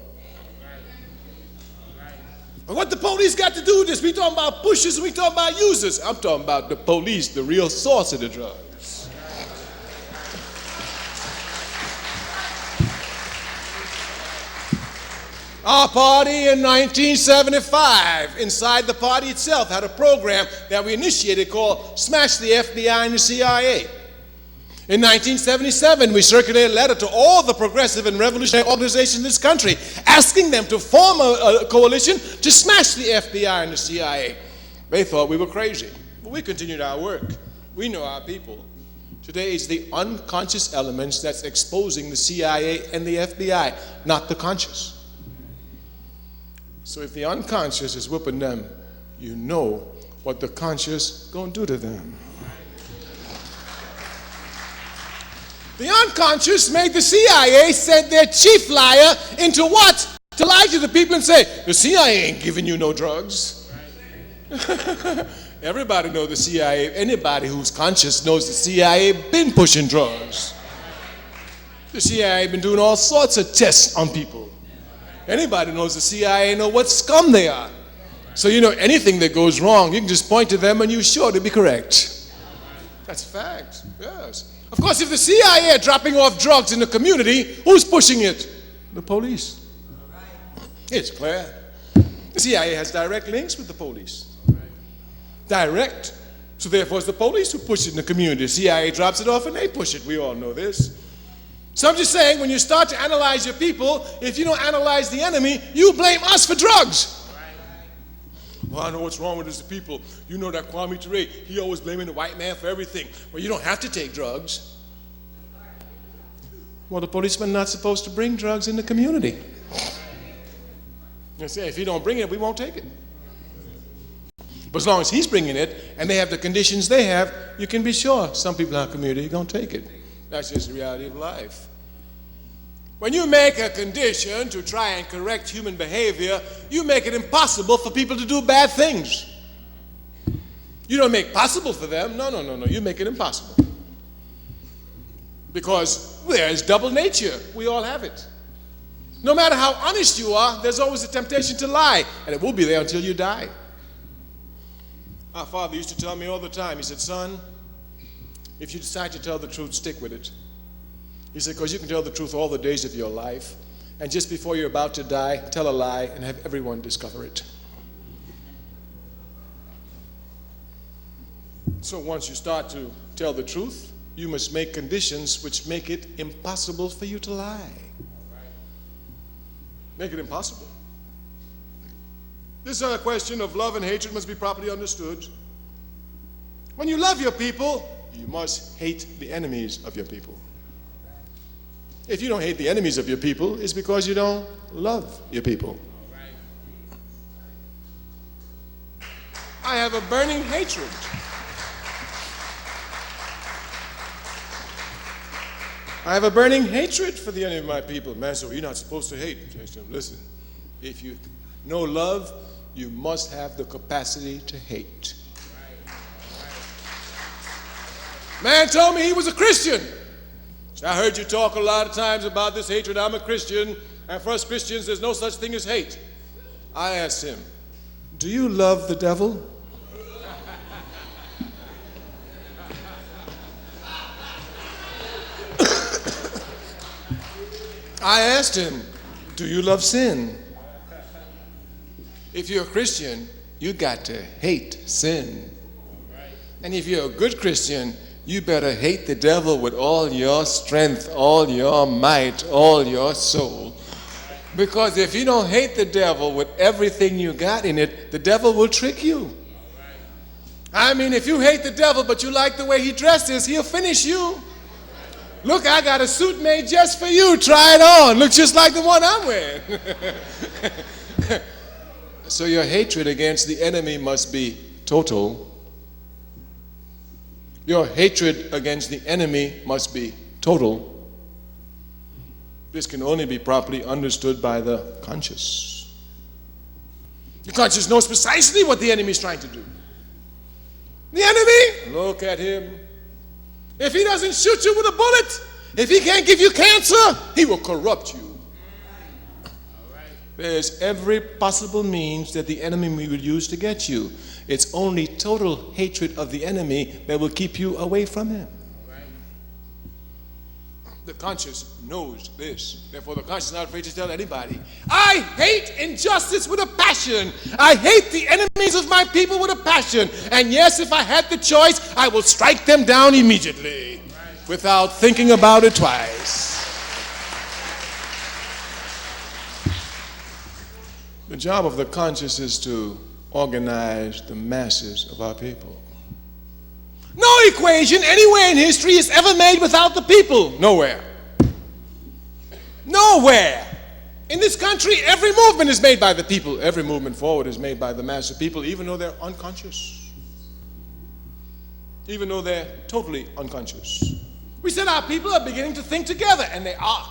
But what the police got to do with this? We talking about pushers, we talking about users. I'm talking about the police, the real source of the drugs. Our party in 1975, inside the party itself, had a program that we initiated called Smash the FBI and the CIA. In 1977, we circulated a letter to all the progressive and revolutionary organizations in this country, asking them to form a coalition to smash the FBI and the CIA. They thought we were crazy, but we continued our work. We know our people. Today, it's the unconscious elements that's exposing the CIA and the FBI, not the conscious. So if the unconscious is whipping them, you know what the conscious gonna do to them. The unconscious made the CIA send their chief liar into what? To lie to the people and say, the CIA ain't giving you no drugs. Everybody knows the CIA. Anybody who's conscious knows the CIA been pushing drugs. The CIA been doing all sorts of tests on people. Anybody knows the CIA know what scum they are. So you know anything that goes wrong, you can just point to them and you're sure to be correct. That's a fact, yes. Of course, if the CIA are dropping off drugs in the community, who's pushing it? The police. It's clear. The CIA has direct links with the police. Direct. So therefore it's the police who push it in the community. The CIA drops it off and they push it. We all know this. So I'm just saying, when you start to analyze your people, if you don't analyze the enemy, you blame us for drugs. Well, I know what's wrong with us people. You know that Kwame Ture, he always blaming the white man for everything. Well, you don't have to take drugs. Well, the policeman not supposed to bring drugs in the community. You say, if he don't bring it, we won't take it. But as long as he's bringing it, and they have the conditions they have, you can be sure some people in our community are going to take it. That's just the reality of life. When you make a condition to try and correct human behavior, you make it impossible for people to do bad things. You don't make possible for them. No. You make it impossible. Because there is double nature. We all have it. No matter how honest you are, there's always a temptation to lie. And it will be there until you die. Our father used to tell me all the time, he said, son, if you decide to tell the truth, stick with it. He said, because you can tell the truth all the days of your life, and just before you're about to die, tell a lie and have everyone discover it. So once you start to tell the truth, you must make conditions which make it impossible for you to lie. Make it impossible. This other question of love and hatred must be properly understood. When you love your people, you must hate the enemies of your people. If you don't hate the enemies of your people, it's because you don't love your people. I have a burning hatred. I have a burning hatred for the enemy of my people. Man, so you're not supposed to hate. Listen, if you know love, you must have the capacity to hate. Man told me he was a Christian. So I heard you talk a lot of times about this hatred. I'm a Christian, and for us Christians, there's no such thing as hate. I asked him, Do you love the devil? I asked him, do you love sin? If you're a Christian, you got to hate sin. And if you're a good Christian, you better hate the devil with all your strength, all your might, all your soul. Because if you don't hate the devil with everything you got in it, the devil will trick you. I mean, if you hate the devil but you like the way he dresses, he'll finish you. Look, I got a suit made just for you. Try it on. Looks just like the one I'm wearing. So your hatred against the enemy must be total. Your hatred against the enemy must be total. This can only be properly understood by the conscious. The conscious knows precisely what the enemy is trying to do. The enemy, look at him. If he doesn't shoot you with a bullet, if he can't give you cancer, he will corrupt you. There's every possible means that the enemy will use to get you. It's only total hatred of the enemy that will keep you away from him. The conscious knows this. Therefore, the conscious is not afraid to tell anybody, I hate injustice with a passion. I hate the enemies of my people with a passion. And yes, if I had the choice, I will strike them down immediately without thinking about it twice. The job of the conscious is to organize the masses of our people. No equation anywhere in history is ever made without the people. Nowhere. Nowhere. In this country, every movement is made by the people. Every movement forward is made by the mass of people, even though they're unconscious. Even though they're totally unconscious. We said our people are beginning to think together, and they are.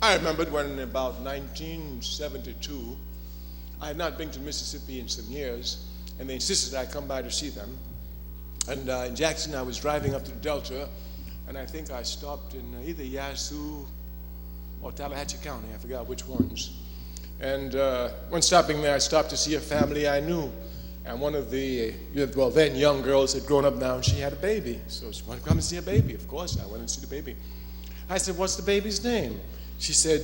I remembered when in about 1972, I had not been to Mississippi in some years, and they insisted I come by to see them. And in Jackson, I was driving up to the Delta, and I think I stopped in either Yazoo or Tallahatchie County. I forgot which ones. And when stopping there, I stopped to see a family I knew. And one of the, well, then young girls had grown up now, and she had a baby. So she wanted to come and see a baby. Of course, I went and see the baby. I said, what's the baby's name? She said,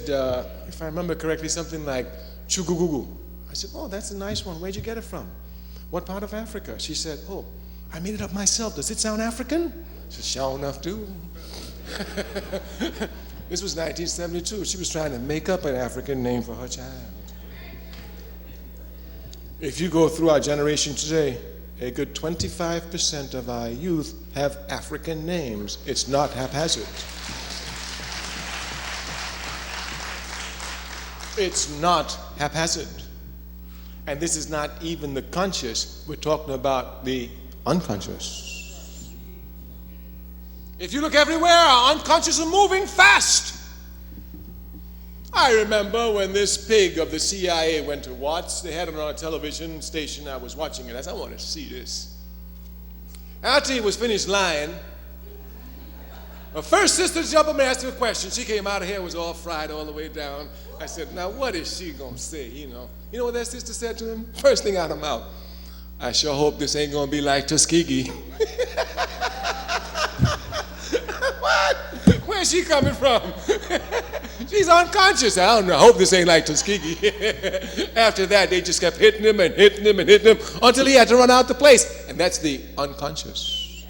if I remember correctly, something like Chugugugu. I said, oh, that's a nice one. Where'd you get it from? What part of Africa? She said, oh, I made it up myself. Does it sound African? I said, sure enough, do. This was 1972. She was trying to make up an African name for her child. If you go through our generation today, a good 25% of our youth have African names. It's not haphazard. It's not haphazard. And this is not even the conscious. We're talking about the unconscious. If you look everywhere, our unconscious are moving fast. I remember when this pig of the CIA went to Watts, they had it on a television station. I was watching it. I said, I want to see this. After he was finished lying, the first sister jumped up and asked him a question. She came out, her hair was all fried all the way down. I said, now what is she going to say, You know what that sister said to him? First thing out of her mouth, I sure hope this ain't going to be like Tuskegee. What? Where's she coming from? She's unconscious. I don't know. I hope this ain't like Tuskegee. After that, they just kept hitting him and hitting him and hitting him until he had to run out the place. And that's the unconscious.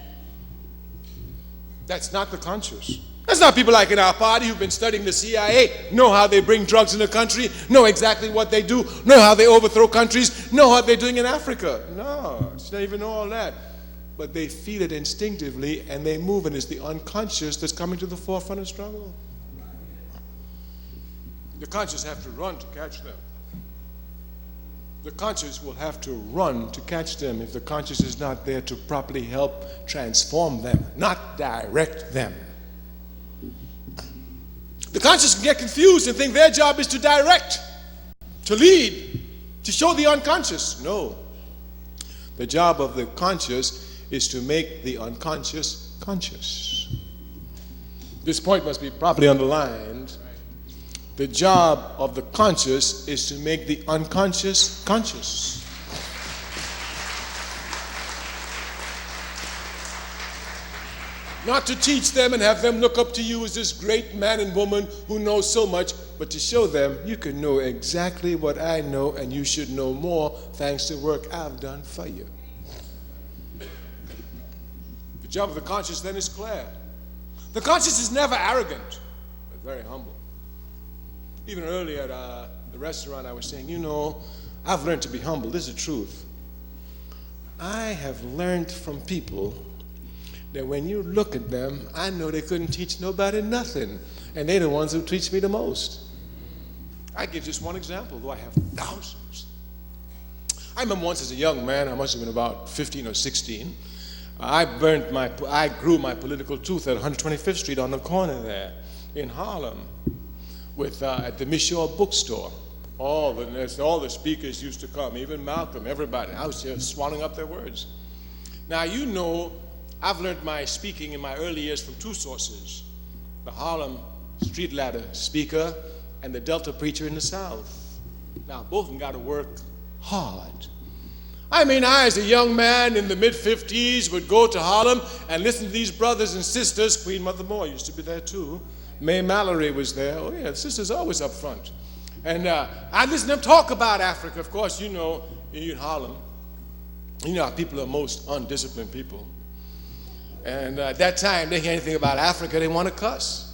That's not the conscious. That's not people like in our party who've been studying the CIA, know how they bring drugs in the country, know exactly what they do, know how they overthrow countries, know what they're doing in Africa. No, they don't even know all that. But they feel it instinctively and they move, and it's the unconscious that's coming to the forefront of struggle. The conscious have to run to catch them. The conscious will have to run to catch them if the conscious is not there to properly help transform them, not direct them. The conscious can get confused and think their job is to direct, to lead, to show the unconscious. No. The job of the conscious is to make the unconscious conscious. This point must be properly underlined. The job of the conscious is to make the unconscious conscious. Not to teach them and have them look up to you as this great man and woman who knows so much, but to show them you can know exactly what I know and you should know more thanks to work I've done for you. The job of the conscious then is clear. The conscious is never arrogant, but very humble. Even earlier at the restaurant I was saying, you know, I've learned to be humble. This is the truth. I have learned from people that when you look at them, I know they couldn't teach nobody nothing. And they're the ones who teach me the most. I give just one example, though I have thousands. I remember once as a young man, I must have been about 15 or 16, I grew my political tooth at 125th Street on the corner there in Harlem with at the Michaud bookstore. All the speakers used to come, even Malcolm, everybody. I was just swallowing up their words. Now, you know, I've learned my speaking in my early years from two sources, the Harlem street ladder speaker and the Delta preacher in the South. Now, both of them got to work hard. I mean, I, as a young man in the mid-50s, would go to Harlem and listen to these brothers and sisters. Queen Mother Moore used to be there, too. May Mallory was there. Oh, yeah, the sisters always up front. And I'd listen to them talk about Africa. Of course, you know, in Harlem, you know how people are most undisciplined people. And at that time, they hear anything about Africa, they want to cuss.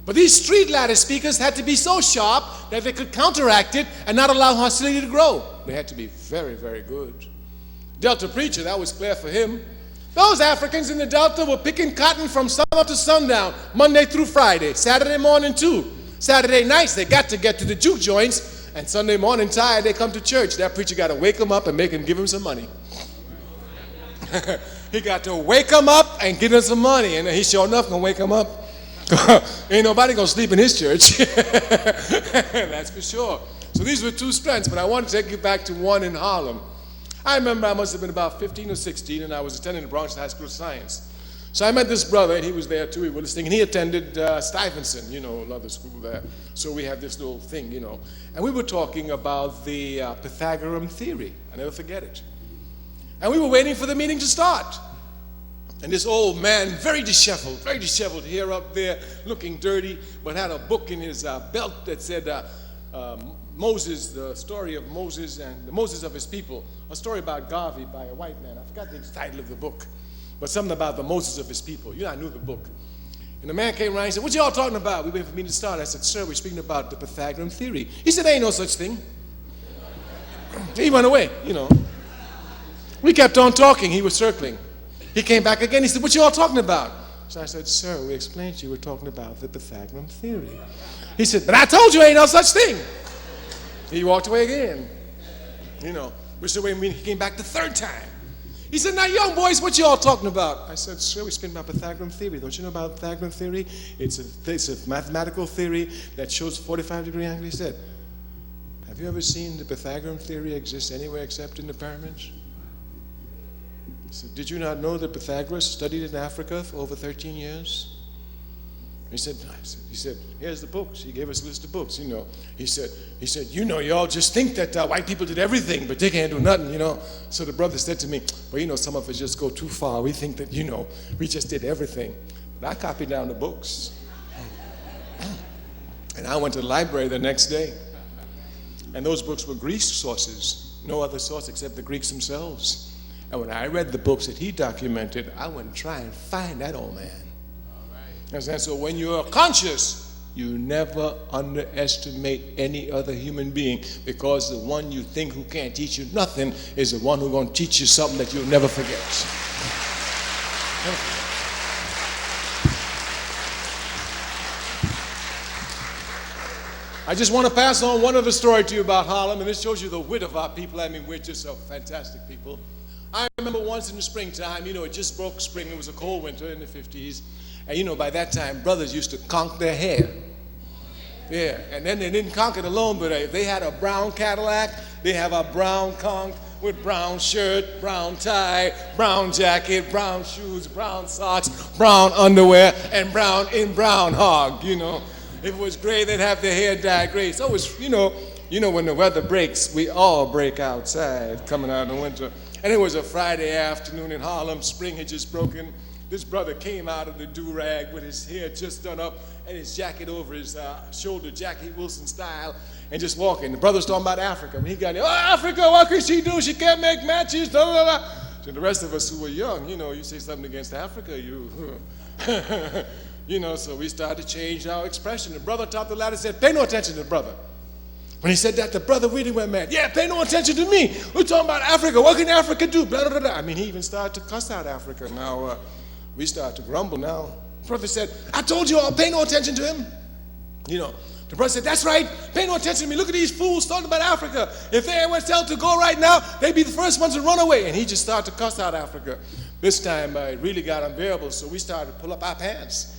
But these street ladder speakers had to be so sharp that they could counteract it and not allow hostility to grow. They had to be very, very good. Delta preacher, that was clear for him. Those Africans in the Delta were picking cotton from sun up to sundown, Monday through Friday, Saturday morning too. Saturday nights, they got to get to the juke joints, and Sunday morning tired, they come to church. That preacher got to wake them up and make him give him some money. He got to wake them up and give him some money, and he sure enough gonna wake them up. Ain't nobody gonna sleep in his church. That's for sure. So these were two strengths, but I want to take you back to one in Harlem. I remember I must have been about 15 or 16, and I was attending the Bronx High School of Science. So I met this brother, and he was there too. He was listening, and he attended Stuyvesant, you know, another school there. So we had this little thing, you know, and we were talking about the Pythagorean theory. I never forget it. And we were waiting for the meeting to start. And this old man, very disheveled, hair up there, looking dirty, but had a book in his belt that said Moses, the story of Moses and the Moses of his people, a story about Garvey by a white man. I forgot the title of the book, but something about the Moses of his people. You know, I knew the book. And the man came around and said, "What y'all talking about?" We waited for me to start. I said, "Sir, we're speaking about the Pythagorean theory." He said, "There ain't no such thing." He went away, you know. We kept on talking. He was circling. He came back again. He said, "What you all talking about?" So I said, "Sir, we explained to you we're talking about the Pythagorean theory." He said, "But I told you ain't no such thing." He walked away again. You know, we said, "Wait a minute." He came back the third time. He said, "Now, young boys, what you all talking about?" I said, "Sir, we're speaking about Pythagorean theory. Don't you know about Pythagorean theory? It's a mathematical theory that shows 45-degree angle." He said, "Have you ever seen the Pythagorean theory exist anywhere except in the pyramids?" He said, "Did you not know that Pythagoras studied in Africa for over 13 years?" He said, "Here's the books." He gave us a list of books, you know. He said, "You know, y'all just think that white people did everything, but they can't do nothing, you know." So the brother said to me, "Well, you know, some of us just go too far. We think that, you know, we just did everything." But I copied down the books. And I went to the library the next day. And those books were Greek sources, no other source except the Greeks themselves. And when I read the books that he documented, I went and try and find that old man. And so when you're conscious, you never underestimate any other human being, because the one you think who can't teach you nothing is the one who's going to teach you something that you'll never forget. I just want to pass on one other story to you about Harlem, and this shows you the wit of our people. I mean, we're just so fantastic people. I remember once in the springtime, you know, it just broke spring. It was a cold winter in the 50s. And, you know, by that time, brothers used to conk their hair. Yeah, and then they didn't conk it alone, but if they had a brown Cadillac, they have a brown conk with brown shirt, brown tie, brown jacket, brown shoes, brown socks, brown underwear, and brown hog, you know. If it was gray, they'd have their hair dyed gray. So it's, you know, when the weather breaks, we all break outside coming out in the winter. And it was a Friday afternoon in Harlem. Spring had just broken. This brother came out of the do-rag with his hair just done up and his jacket over his shoulder, Jackie Wilson style, and just walking. The brother's talking about Africa. When he got there, oh, Africa, what can she do? She can't make matches, blah, blah, blah. So the rest of us who were young, you say something against Africa, so we started to change our expression. The brother top the ladder said, pay no attention to the brother. When he said that, the brother really went mad. Yeah, pay no attention to me. We're talking about Africa. What can Africa do? Blah, blah, blah. I mean, he even started to cuss out Africa. Now, we start to grumble now. The brother said, I told you all, pay no attention to him. The brother said, that's right, pay no attention to me. Look at these fools talking about Africa. If they were told to go right now, they'd be the first ones to run away. And he just started to cuss out Africa. This time, it really got unbearable, so we started to pull up our pants.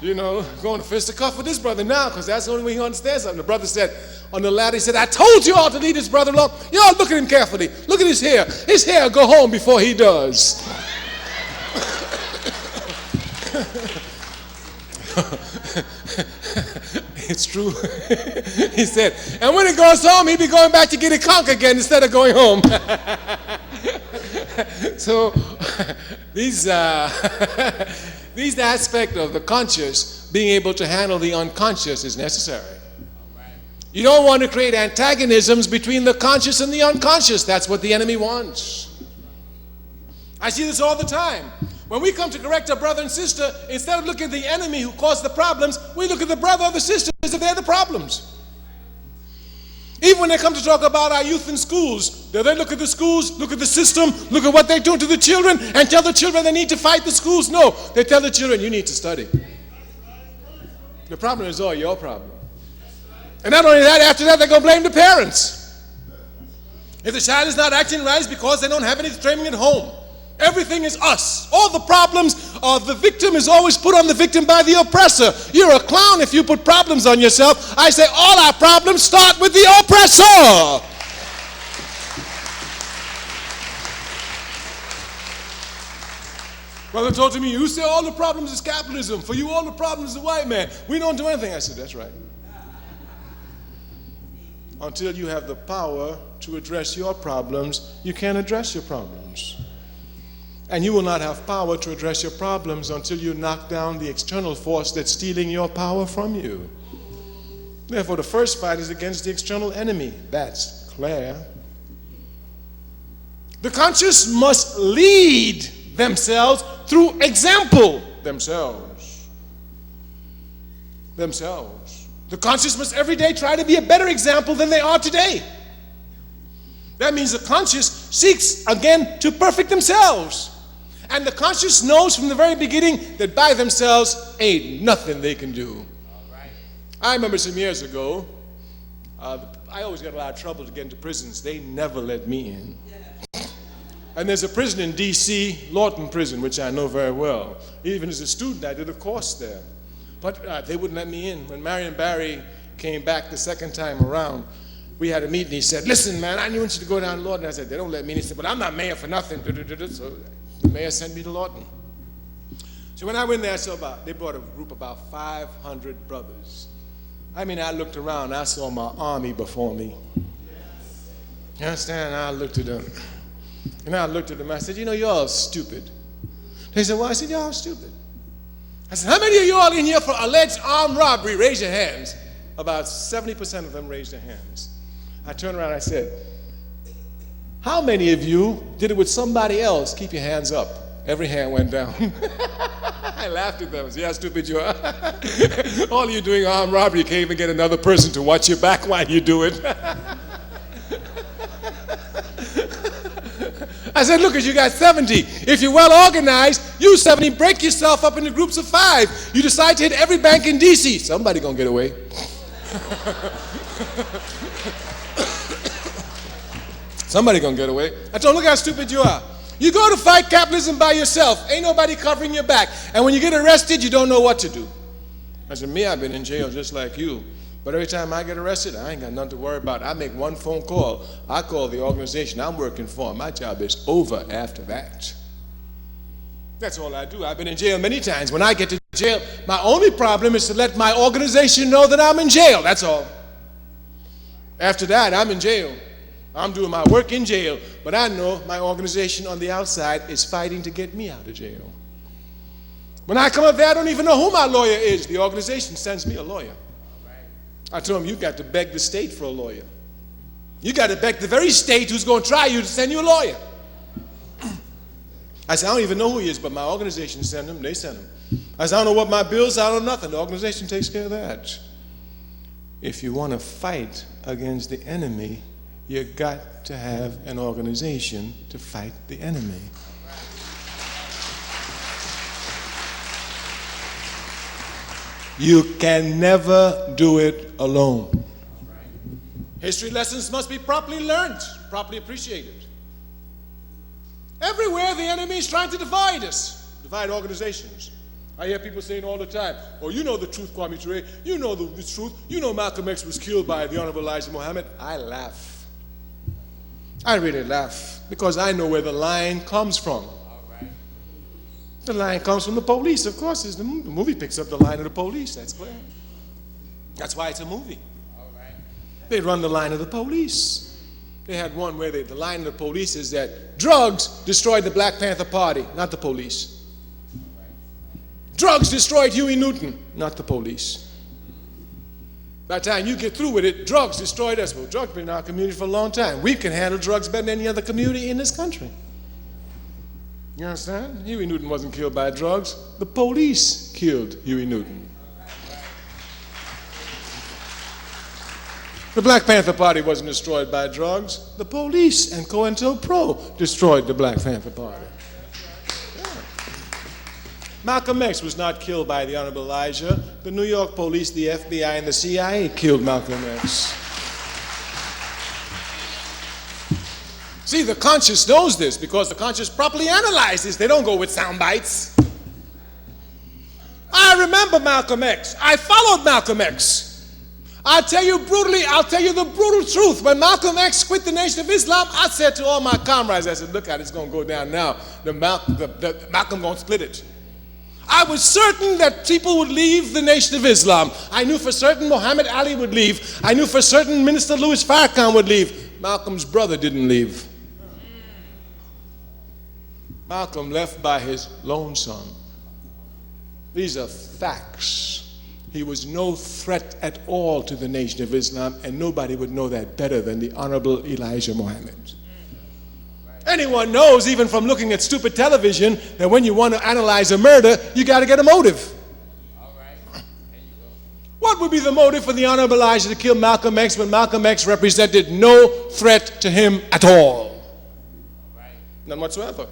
Going to fisticuff with this brother now, because that's the only way he understands something. The brother said on the ladder, he said, I told you all to leave this brother alone. Y'all look at him carefully. Look at his hair. His hair will go home before he does. It's true. He said, and when he goes home, he'll be going back to get a conch again instead of going home. So these aspects of the conscious, being able to handle the unconscious is necessary. You don't want to create antagonisms between the conscious and the unconscious. That's what the enemy wants. I see this all the time. When we come to correct a brother and sister, instead of looking at the enemy who caused the problems, we look at the brother or the sister as if they're the problems. Even when they come to talk about our youth in schools, do they look at the schools, look at the system, look at what they're doing to the children, and tell the children they need to fight the schools? No, they tell the children, you need to study. The problem is all your problem. And not only that, after that, they're going to blame the parents. If the child is not acting right, it's because they don't have any training at home. Everything is us. All the problems of the victim is always put on the victim by the oppressor. You're a clown if you put problems on yourself. I say all our problems start with the oppressor. Brother told to me, you say all the problems is capitalism. For you, all the problems is the white man. We don't do anything. I said, that's right. Until you have the power to address your problems, you can't address your problems. And you will not have power to address your problems until you knock down the external force that's stealing your power from you. Therefore, the first fight is against the external enemy. That's clear. The conscious must lead themselves through example themselves. The conscious must every day try to be a better example than they are today. That means the conscious seeks again to perfect themselves. And the conscious knows from the very beginning that by themselves ain't nothing they can do. Right. I remember some years ago, I always got a lot of trouble to get into prisons. They never let me in. Yeah. And there's a prison in D.C., Lawton Prison, which I know very well. Even as a student, I did a course there. But they wouldn't let me in. When Marion Barry came back the second time around, we had a meeting. He said, listen, man, I want you to go down to Lawton. I said, they don't let me in. He said, well, I'm not mayor for nothing. So the mayor sent me to Lawton. So when I went there, they brought a group of about 500 brothers. I mean, I looked around, I saw my army before me. You understand? And I looked at them. I said, you're all stupid. They said, well, I said, you're all stupid. I said, how many of you all in here for alleged armed robbery? Raise your hands. About 70% of them raised their hands. I turned around and I said, how many of you did it with somebody else? Keep your hands up. Every hand went down. I laughed at them. I said, yeah, how stupid you are. All you doing armed robbery, you can't even get another person to watch your back while you do it. I said, look, you got 70. If you're well organized, you 70, break yourself up into groups of 5. You decide to hit every bank in D.C. Somebody gonna get away. Somebody gonna get away. I told him, look how stupid you are. You go to fight capitalism by yourself. Ain't nobody covering your back. And when you get arrested, you don't know what to do. I said, me, I've been in jail just like you. But every time I get arrested, I ain't got nothing to worry about. I make one phone call. I call the organization I'm working for. My job is over after that. That's all I do. I've been in jail many times. When I get to jail, my only problem is to let my organization know that I'm in jail. That's all. After that, I'm in jail. I'm doing my work in jail. But I know my organization on the outside is fighting to get me out of jail. When I come up there, I don't even know who my lawyer is. The organization sends me a lawyer. I told him, you got to beg the state for a lawyer. You got to beg the very state who's going to try you to send you a lawyer. I said, I don't even know who he is, but my organization sent him. They sent him. I said, I don't know what my bills are. I don't know nothing. The organization takes care of that. If you want to fight against the enemy, you got to have an organization to fight the enemy. You can never do it alone. History lessons must be properly learned, properly appreciated. Everywhere the enemy is trying to divide us, divide organizations. I hear people saying all the time, oh, you know the truth, Kwame Ture. You know the truth. You know Malcolm X was killed by the Honorable Elijah Muhammad. I laugh. I really laugh because I know where the line comes from. The line comes from the police, of course. The movie picks up the line of the police, that's clear. That's why it's a movie. They run the line of the police. They had one where the line of the police is that drugs destroyed the Black Panther Party, not the police. Drugs destroyed Huey Newton, not the police. By the time you get through with it, drugs destroyed us. Well, drugs have been in our community for a long time. We can handle drugs better than any other community in this country. You understand? Huey Newton wasn't killed by drugs. The police killed Huey Newton. The Black Panther Party wasn't destroyed by drugs. The police and COINTELPRO destroyed the Black Panther Party. Yeah. Malcolm X was not killed by the Honorable Elijah. The New York police, the FBI, and the CIA killed Malcolm X. See, the conscious knows this because the conscious properly analyzes. They don't go with sound bites. I remember Malcolm X. I followed Malcolm X. I'll tell you the brutal truth. When Malcolm X quit the Nation of Islam, I said to all my comrades, I said, look at it, it's going to go down now. Malcolm going to split it. I was certain that people would leave the Nation of Islam. I knew for certain Muhammad Ali would leave. I knew for certain Minister Louis Farrakhan would leave. Malcolm's brother didn't leave. Malcolm left by his lone son. These are facts. He was no threat at all to the Nation of Islam, and nobody would know that better than the Honorable Elijah Muhammad. Anyone knows, even from looking at stupid television, that when you want to analyze a murder, you got to get a motive. All right. There you go. What would be the motive for the Honorable Elijah to kill Malcolm X when Malcolm X represented no threat to him at all? Right. None whatsoever.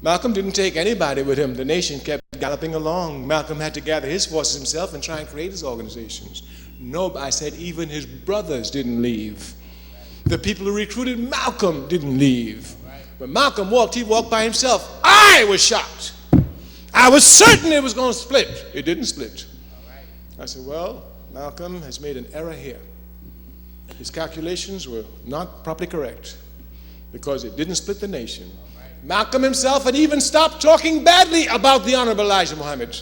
Malcolm didn't take anybody with him. The nation kept galloping along. Malcolm had to gather his forces himself and try and create his organizations. No, I said even his brothers didn't leave. The people who recruited Malcolm didn't leave. When Malcolm walked, he walked by himself. I was shocked. I was certain it was going to split. It didn't split. I said, well, Malcolm has made an error here. His calculations were not properly correct because it didn't split the nation. Malcolm himself had even stopped talking badly about the Honorable Elijah Muhammad.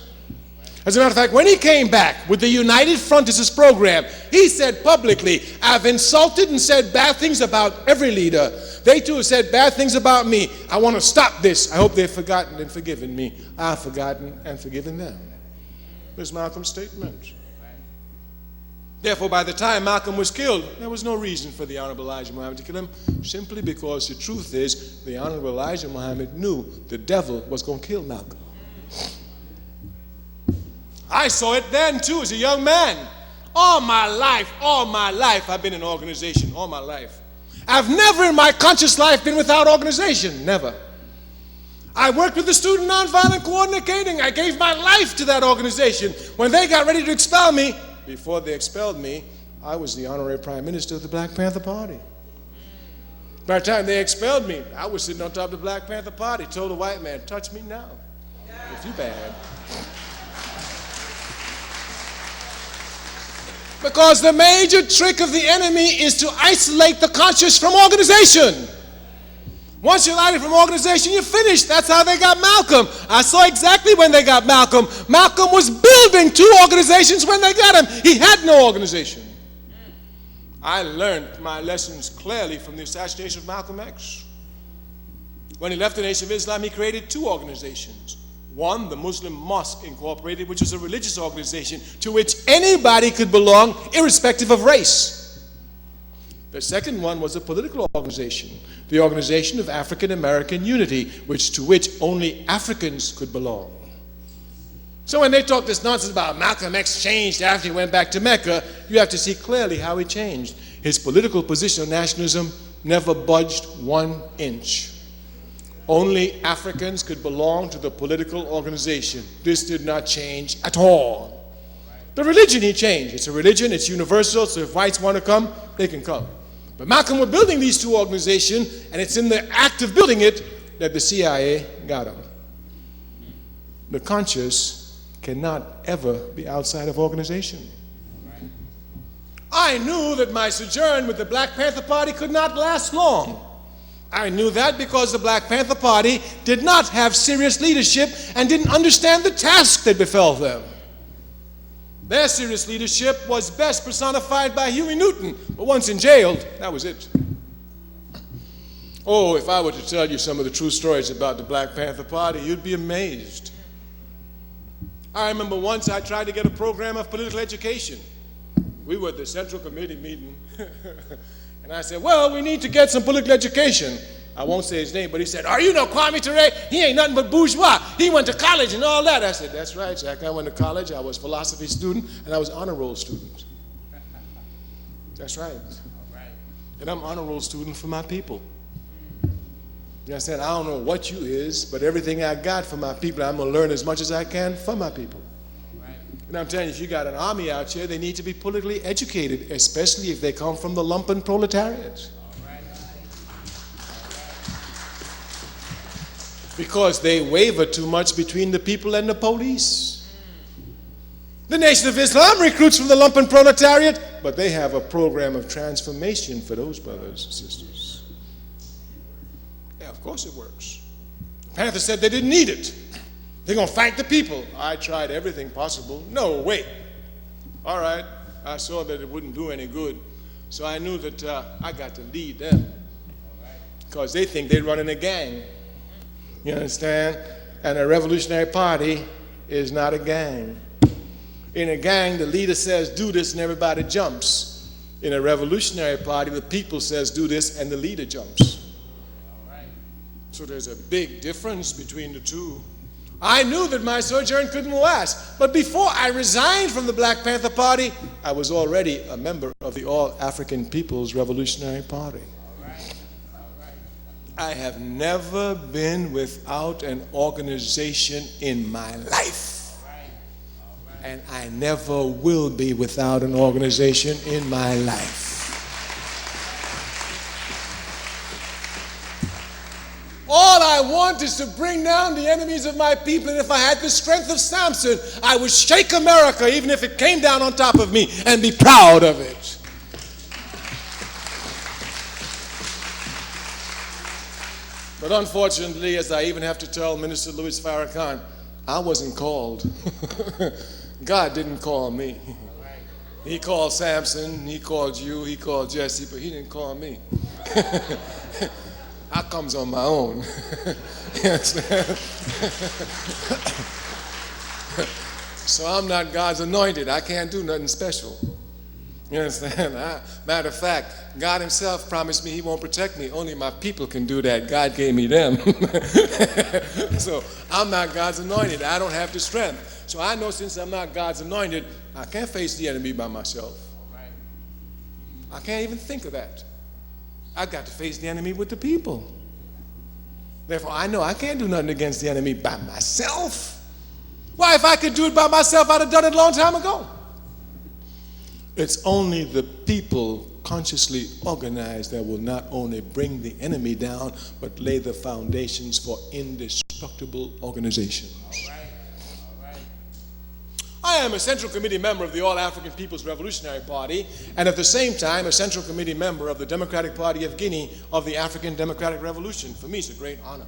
As a matter of fact, when he came back with the United Front as his program, he said publicly, I've insulted and said bad things about every leader. They too have said bad things about me. I want to stop this. I hope they've forgotten and forgiven me. I've forgotten and forgiven them. There's Malcolm's statement. Therefore, by the time Malcolm was killed, there was no reason for the Honorable Elijah Muhammad to kill him, simply because the truth is the Honorable Elijah Muhammad knew the devil was going to kill Malcolm. I saw it then, too, as a young man. All my life, I've been in an organization, all my life. I've never in my conscious life been without organization, never. I worked with the Student Nonviolent Coordinating. I gave my life to that organization. When they got ready to expel me, before they expelled me, I was the honorary prime minister of the Black Panther Party. By the time they expelled me, I was sitting on top of the Black Panther Party, told a white man, touch me now, if you bad. Because the major trick of the enemy is to isolate the conscious from organization. Once you're elected from organization, you're finished. That's how they got Malcolm. I saw exactly when they got Malcolm. Malcolm was building 2 organizations when they got him. He had no organization. I learned my lessons clearly from the assassination of Malcolm X. When he left the Nation of Islam, he created 2 organizations. One, the Muslim Mosque Incorporated, which was a religious organization to which anybody could belong, irrespective of race. The second one was a political organization, the Organization of African American Unity, to which only Africans could belong. So when they talk this nonsense about Malcolm X changed after he went back to Mecca, you have to see clearly how he changed. His political position on nationalism never budged 1 inch. Only Africans could belong to the political organization. This did not change at all. The religion he changed. It's a religion, it's universal, so if whites want to come, they can come. But Malcolm was building these 2 organizations, and it's in the act of building it that the CIA got him. The conscious cannot ever be outside of organization. I knew that my sojourn with the Black Panther Party could not last long. I knew that because the Black Panther Party did not have serious leadership and didn't understand the task that befell them. Their serious leadership was best personified by Huey Newton, but once in jail, that was it. Oh, if I were to tell you some of the true stories about the Black Panther Party, you'd be amazed. I remember once I tried to get a program of political education. We were at the Central Committee meeting, and I said, well, we need to get some political education. I won't say his name, but he said, oh, you know Kwame Ture? He ain't nothing but bourgeois. He went to college and all that. I said, that's right, Jack. I went to college. I was a philosophy student, and I was honor roll student. That's right. And I'm honor roll student for my people. You understand? I don't know what you is, but everything I got for my people, I'm going to learn as much as I can for my people. And I'm telling you, if you got an army out here, they need to be politically educated, especially if they come from the lumpen proletariat. Because they waver too much between the people and the police. The Nation of Islam recruits from the lumpen proletariat, but they have a program of transformation for those brothers and sisters. Yeah, of course it works. Panther said they didn't need it. They're going to fight the people. I tried everything possible. No, wait. All right. I saw that it wouldn't do any good. So I knew that I got to lead them. Because they think they're running a gang. You understand? And a revolutionary party is not a gang. In a gang, the leader says, do this, and everybody jumps. In a revolutionary party, the people says, do this, and the leader jumps. So there's a big difference between the two. I knew that my sojourn couldn't last, but before I resigned from the Black Panther Party, I was already a member of the All-African People's Revolutionary Party. I have never been without an organization in my life. And I never will be without an organization in my life. All I want is to bring down the enemies of my people, and if I had the strength of Samson, I would shake America even if it came down on top of me and be proud of it. But unfortunately, as I even have to tell Minister Louis Farrakhan, I wasn't called. God didn't call me. He called Samson, he called you, he called Jesse, but he didn't call me. I comes on my own. You understand? So I'm not God's anointed. I can't do nothing special. You understand? Matter of fact, God himself promised me he won't protect me. Only my people can do that. God gave me them. So I'm not God's anointed. I don't have the strength. So I know since I'm not God's anointed, I can't face the enemy by myself. I can't even think of that. I've got to face the enemy with the people. Therefore, I know I can't do nothing against the enemy by myself. Why, if I could do it by myself, I'd have done it a long time ago. It's only the people consciously organized that will not only bring the enemy down, but lay the foundations for indestructible organizations. All right. I am a Central Committee member of the All-African People's Revolutionary Party, and at the same time a Central Committee member of the Democratic Party of Guinea of the African Democratic Revolution. For me, it's a great honor.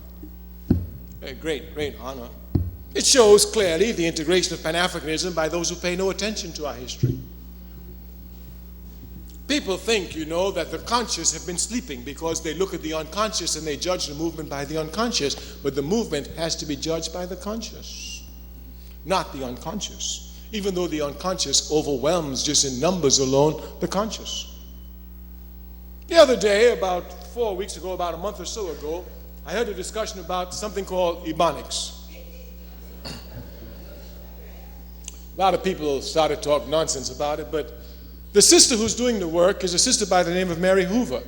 A great, great honor. It shows clearly the integration of Pan-Africanism by those who pay no attention to our history. People think, you know, that the conscious have been sleeping because they look at the unconscious and they judge the movement by the unconscious, but the movement has to be judged by the conscious, not the unconscious, even though the unconscious overwhelms just in numbers alone the conscious. The other day, about 4 weeks ago, about a month or so ago, I heard a discussion about something called Ebonics. A lot of people started to talk nonsense about it, but the sister who's doing the work is a sister by the name of Mary Hoover.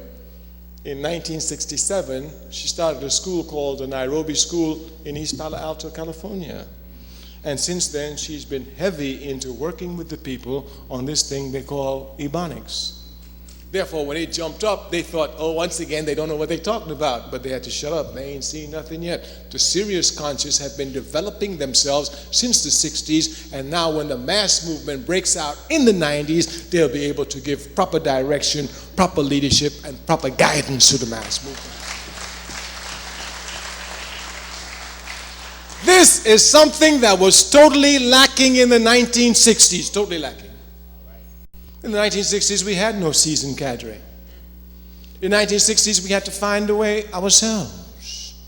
In 1967, she started a school called the Nairobi School in East Palo Alto, California. And since then, she's been heavy into working with the people on this thing they call Ebonics. Therefore, when they jumped up, they thought, oh, once again, they don't know what they're talking about. But they had to shut up. They ain't seen nothing yet. The serious conscious have been developing themselves since the 60s. And now when the mass movement breaks out in the 90s, they'll be able to give proper direction, proper leadership, and proper guidance to the mass movement. This is something that was totally lacking in the 1960s. Totally lacking. In the 1960s, we had no seasoned cadre. In the 1960s, we had to find a way ourselves.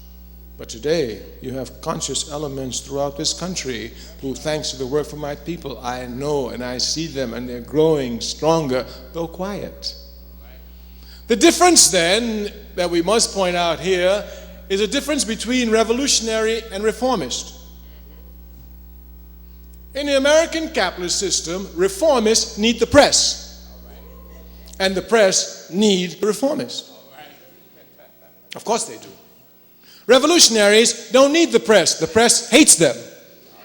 But today, you have conscious elements throughout this country who, thanks to the work from my people, I know and I see them, and they're growing stronger, though quiet. The difference, then, that we must point out here is a difference between revolutionary and reformist. In the American capitalist system, reformists need the press. And the press need the reformists. Of course they do. Revolutionaries don't need the press. The press hates them.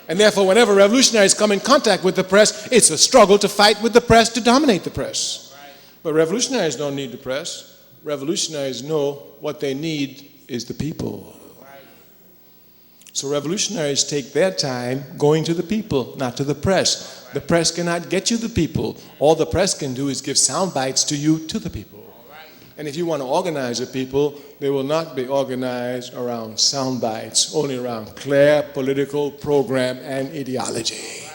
And therefore, whenever revolutionaries come in contact with the press, it's a struggle to fight with the press to dominate the press. But revolutionaries don't need the press. Revolutionaries know what they need is the people. So revolutionaries take their time going to the people, not to the press. The press cannot get you the people. All the press can do is give sound bites to you, to the people. And if you want to organize the people, they will not be organized around sound bites, only around clear political program and ideology.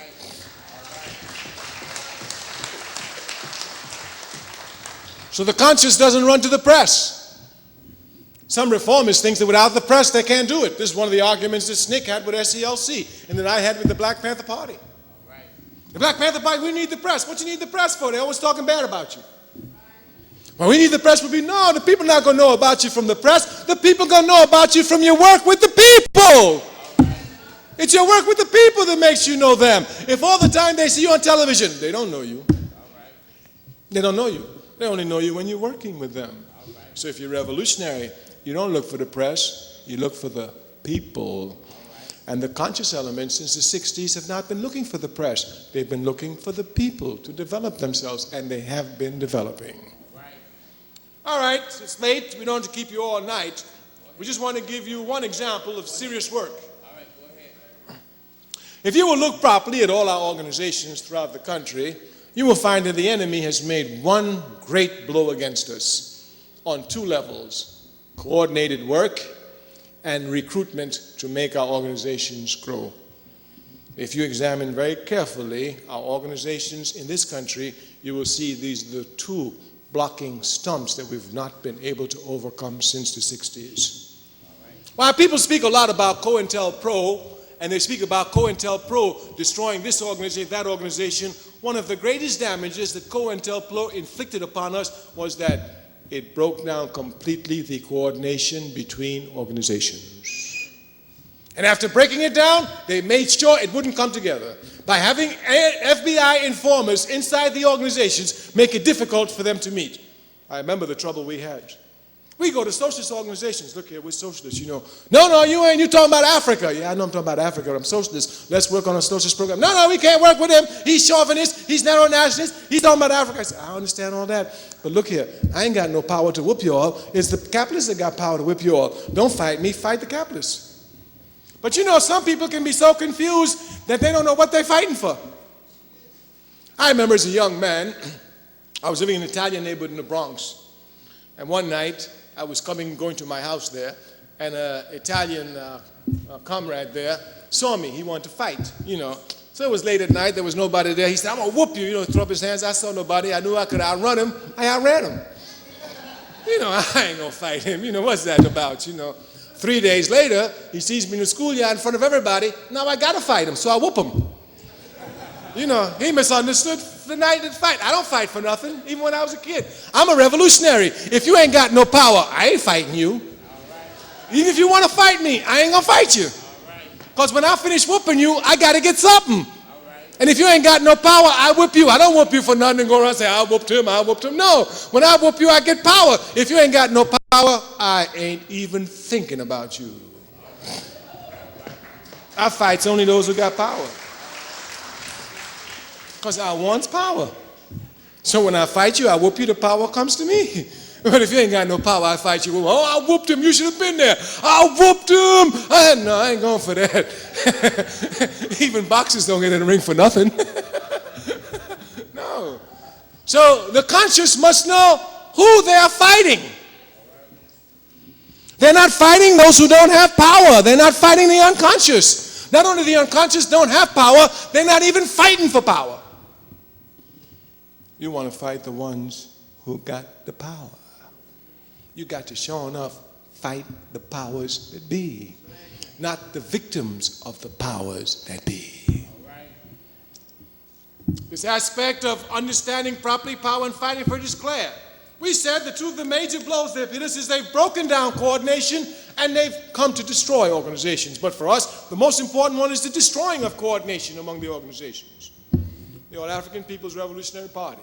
So the conscience doesn't run to the press. Some reformists think that without the press they can't do it. This is one of the arguments that SNCC had with SCLC and that I had with the Black Panther Party. The Black Panther Party, we need the press. What you need the press for? They're always talking bad about you. Well, we need the press. No, the people are not going to know about you from the press. The people are going to know about you from your work with the people. It's your work with the people that makes you know them. If all the time they see you on television, they don't know you. They don't know you. They only know you when you're working with them. So if you're revolutionary, you don't look for the press, you look for the people. And the conscious elements since the 60s have not been looking for the press. They've been looking for the people to develop themselves, and they have been developing. All right, it's late. We don't have to keep you all night. We just want to give you one example of serious work. If you will look properly at all our organizations throughout the country, you will find that the enemy has made one great blow against us on two levels: coordinated work and recruitment to make our organizations grow. If you examine very carefully our organizations in this country, you will see these are the two blocking stumps that we've not been able to overcome since the 60s. While people speak a lot about COINTELPRO, and they speak about COINTELPRO destroying this organization, that organization, one of the greatest damages that COINTELPRO inflicted upon us was that it broke down completely the coordination between organizations. And after breaking it down, they made sure it wouldn't come together by having FBI informers inside the organizations make it difficult for them to meet. I remember the trouble we had. We go to socialist organizations. Look here, we're socialists, you know. No, you ain't. You talking about Africa. Yeah, I know I'm talking about Africa. I'm socialist. Let's work on a socialist program. No, we can't work with him. He's chauvinist. He's narrow-nationalist. He's talking about Africa. I said, I understand all that. But look here, I ain't got no power to whoop you all. It's the capitalists that got power to whip you all. Don't fight me. Fight the capitalists. But you know, some people can be so confused that they don't know what they're fighting for. I remember as a young man, I was living in an Italian neighborhood in the Bronx. And one night, I was going to my house there, and an Italian comrade there saw me. He wanted to fight, you know. So it was late at night. There was nobody there. He said, "I'm going to whoop you." You know, throw up his hands. I saw nobody. I knew I could outrun him. I outran him. You know, I ain't going to fight him. You know, what's that about, you know? 3 days later, he sees me in the schoolyard in front of everybody. Now I got to fight him, so I whoop him. You know, he misunderstood the night of fight. I don't fight for nothing, even when I was a kid. I'm a revolutionary. If you ain't got no power, I ain't fighting you. Even if you want to fight me, I ain't going to fight you. Because when I finish whooping you, I got to get something. And if you ain't got no power, I whoop you. I don't whoop you for nothing and go around and say, I whooped him, I whooped him. No, when I whoop you, I get power. If you ain't got no power, I ain't even thinking about you. I fight only those who got power. Because I want power. So when I fight you, I whoop you, the power comes to me. But if you ain't got no power, I fight you. Oh, I whooped him, you should have been there. I whooped him. No, I ain't going for that. Even boxers don't get in the ring for nothing. No. So the conscious must know who they are fighting. They're not fighting those who don't have power. They're not fighting the unconscious. Not only the unconscious don't have power, they're not even fighting for power. You want to fight the ones who got the power. You got to, sure enough, fight the powers that be, not the victims of the powers that be. This aspect of understanding properly power and fighting for it is clear. We said that two of the major blows they've hit us is they've broken down coordination and they've come to destroy organizations. But for us, the most important one is the destroying of coordination among the organizations. The All African People's Revolutionary Party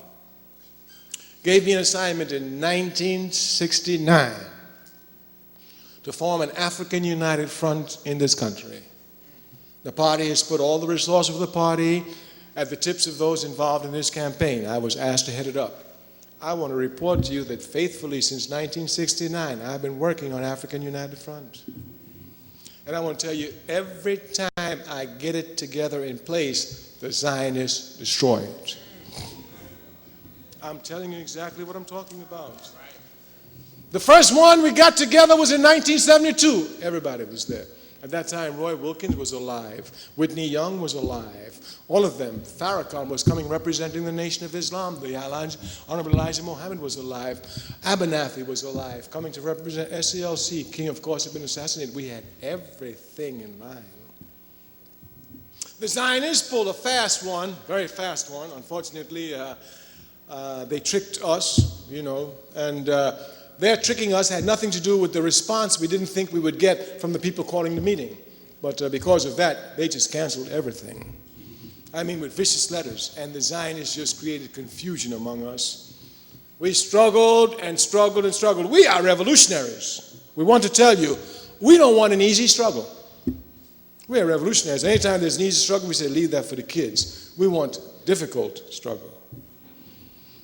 gave me an assignment in 1969 to form an African United Front in this country. The party has put all the resources of the party at the tips of those involved in this campaign. I was asked to head it up. I want to report to you that faithfully since 1969, I've been working on African United Front. And I want to tell you, every time I get it together in place, the Zionists destroy it. I'm telling you exactly what I'm talking about. The first one we got together was in 1972. Everybody was there. At that time, Roy Wilkins was alive. Whitney Young was alive. All of them. Farrakhan was coming representing the Nation of Islam. The Honorable Elijah Muhammad was alive. Abernathy was alive, coming to represent SCLC. King, of course, had been assassinated. We had everything in mind. The Zionists pulled a fast one, very fast one. Unfortunately, they tricked us, you know, and their tricking us had nothing to do with the response we didn't think we would get from the people calling the meeting. But because of that, they just canceled everything. I mean, with vicious letters, and the Zionists just created confusion among us. We struggled and struggled and struggled. We are revolutionaries. We want to tell you, we don't want an easy struggle. We are revolutionaries. Anytime there's an easy struggle, we say, leave that for the kids. We want difficult struggle.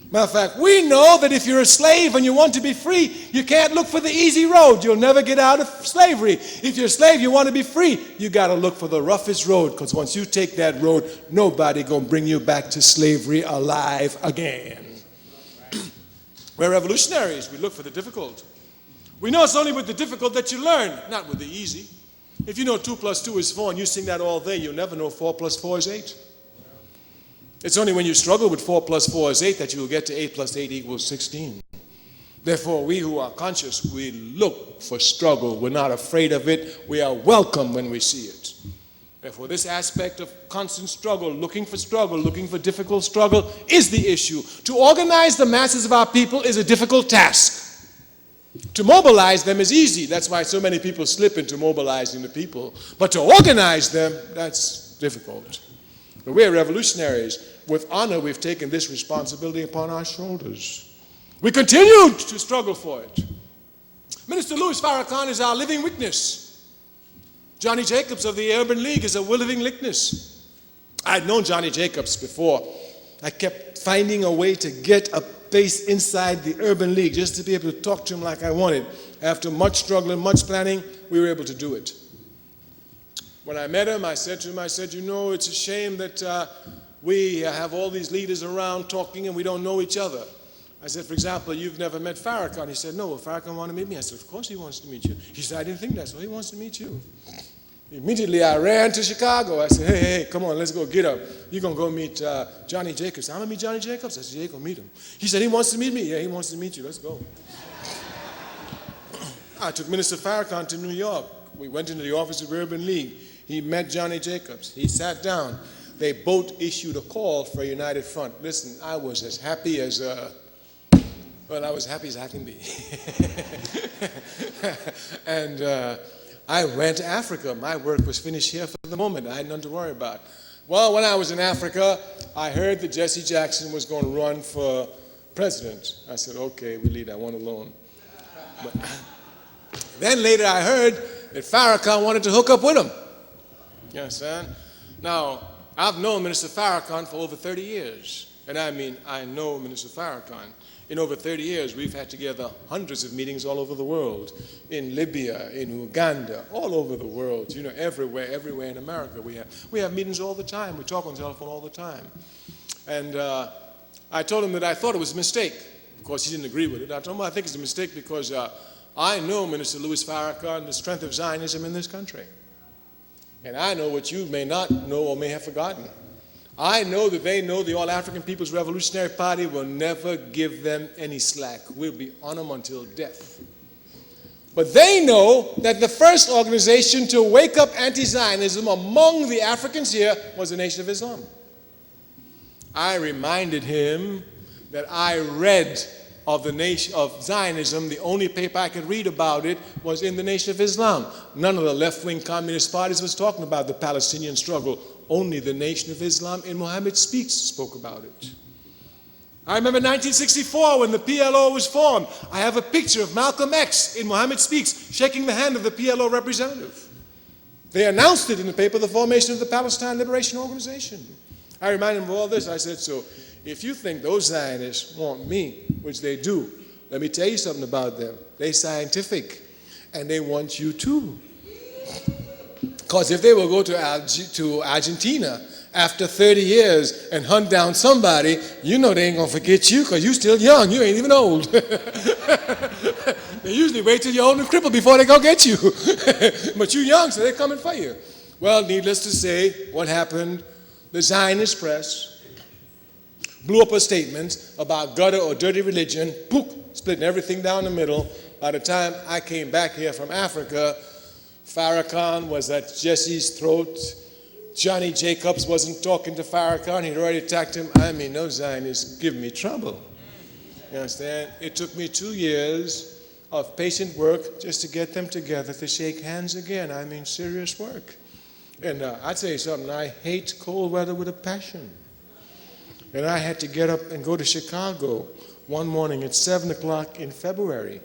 Matter of fact, we know that if you're a slave and you want to be free, you can't look for the easy road. You'll never get out of slavery. If you're a slave, you want to be free, you got to look for the roughest road, because once you take that road, nobody going to bring you back to slavery alive again. We're revolutionaries. We look for the difficult. We know it's only with the difficult that you learn, not with the easy. If you know 2 + 2 is 4 and you sing that all day, you'll never know 4 + 4 is 8. It's only when you struggle with 4 + 4 is 8 that you will get to 8 + 8 = 16. Therefore, we who are conscious, we look for struggle. We're not afraid of it. We are welcome when we see it. Therefore, this aspect of constant struggle, looking for difficult struggle, is the issue. To organize the masses of our people is a difficult task. To mobilize them is easy. That's why so many people slip into mobilizing the people. But to organize them, that's difficult. But we're revolutionaries. With honor, we've taken this responsibility upon our shoulders. We continue to struggle for it. Minister Louis Farrakhan is our living witness. Johnny Jacobs of the Urban League is a living witness. I'd known Johnny Jacobs before. I kept finding a way to get a place inside the Urban League just to be able to talk to him like I wanted. After much struggle and much planning, we were able to do it. When I met him, I said to him, you know, it's a shame that we have all these leaders around talking and we don't know each other. I said, for example, you've never met Farrakhan. He said, no, well, Farrakhan wanted to meet me. I said, of course he wants to meet you. He said, I didn't think that, so he wants to meet you. Immediately, I ran to Chicago. I said, hey, come on, let's go, get up. You're going to go meet Johnny Jacobs. I'm going to meet Johnny Jacobs. I said, yeah, you're going to meet him. He said, he wants to meet me. Yeah, he wants to meet you. Let's go. I took Minister Farrakhan to New York. We went into the office of the Urban League. He met Johnny Jacobs. He sat down. They both issued a call for a united front. Listen, I was as happy as, I was happy as I can be. And I went to Africa. My work was finished here for the moment. I had nothing to worry about. Well, when I was in Africa, I heard that Jesse Jackson was going to run for president. I said, okay, we leave that one alone. But then later I heard that Farrakhan wanted to hook up with him. You understand? Now, I've known Minister Farrakhan for over 30 years. And I mean, I know Minister Farrakhan. In over 30 years, we've had together hundreds of meetings all over the world, in Libya, in Uganda, all over the world, you know, everywhere in America. We have meetings all the time. We talk on the telephone all the time. And I told him that I thought it was a mistake. Of course, he didn't agree with it. I told him I think it's a mistake because I know, Minister Louis Farrakhan, the strength of Zionism in this country. And I know what you may not know or may have forgotten. I know that they know the All-African People's Revolutionary Party will never give them any slack. We'll be on them until death. But they know that the first organization to wake up anti-Zionism among the Africans here was the Nation of Islam. I reminded him that I read of the nation of Zionism. The only paper I could read about it was in the Nation of Islam. None of the left-wing communist parties was talking about the Palestinian struggle. Only the Nation of Islam in Mohammed Speaks spoke about it. I remember 1964 when the PLO was formed. I have a picture of Malcolm X in Mohammed Speaks shaking the hand of the PLO representative. They announced it in the paper, the formation of the Palestine Liberation Organization. I reminded him of all this. I said, so if you think those Zionists want me, which they do, let me tell you something about them. They're scientific, and they want you too. Because if they will go to Argentina after 30 years and hunt down somebody, you know they ain't going to forget you because you're still young. You ain't even old. They usually wait till you're old and crippled before they go get you. But you're young, so they're coming for you. Well, needless to say, what happened? The Zionist press blew up a statement about gutter or dirty religion, poof, splitting everything down the middle. By the time I came back here from Africa, Farrakhan was at Jesse's throat. Johnny Jacobs wasn't talking to Farrakhan. He'd already attacked him. I mean, those Zionists give me trouble. You understand? It took me 2 years of patient work just to get them together to shake hands again. I mean, serious work. And I'd tell you something, I hate cold weather with a passion. And I had to get up and go to Chicago one morning at 7 o'clock in February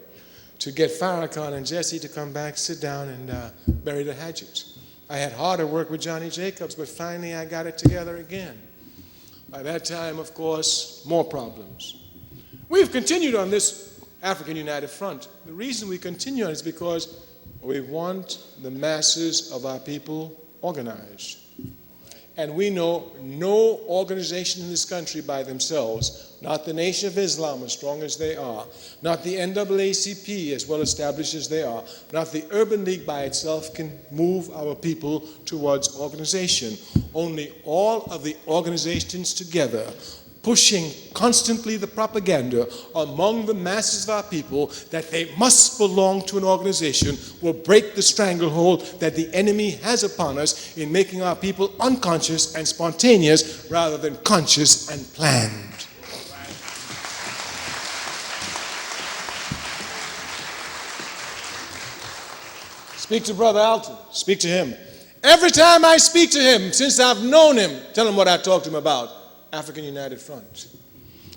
to get Farrakhan and Jesse to come back, sit down, and bury the hatchet. I had harder work with Johnny Jacobs, but finally I got it together again. By that time, of course, more problems. We've continued on this African United Front. The reason we continue on is because we want the masses of our people organized. And we know no organization in this country by themselves, not the Nation of Islam as strong as they are, not the NAACP as well established as they are, not the Urban League by itself can move our people towards organization. Only all of the organizations together, pushing constantly the propaganda among the masses of our people that they must belong to an organization will break the stranglehold that the enemy has upon us in making our people unconscious and spontaneous rather than conscious and planned. Speak to Brother Alton. Speak to him. Every time I speak to him, since I've known him, tell him what I talked to him about. African United Front.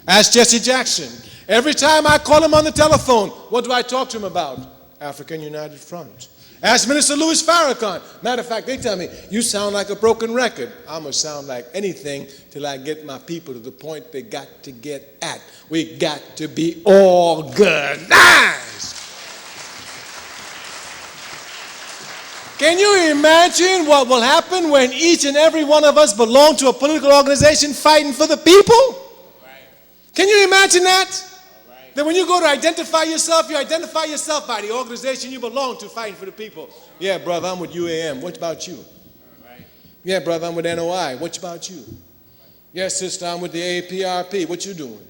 Ask Jesse Jackson. Every time I call him on the telephone, what do I talk to him about? African United Front. Ask Minister Louis Farrakhan. Matter of fact, they tell me, you sound like a broken record. I'm going to sound like anything till I get my people to the point they got to get at. We got to be organized. Can you imagine what will happen when each and every one of us belong to a political organization fighting for the people? Can you imagine that? That when you go to identify yourself, you identify yourself by the organization you belong to fighting for the people. Yeah, brother, I'm with UAM. What about you? Yeah, brother, I'm with NOI. What about you? Yes, sister, I'm with the AAPRP. What you doing?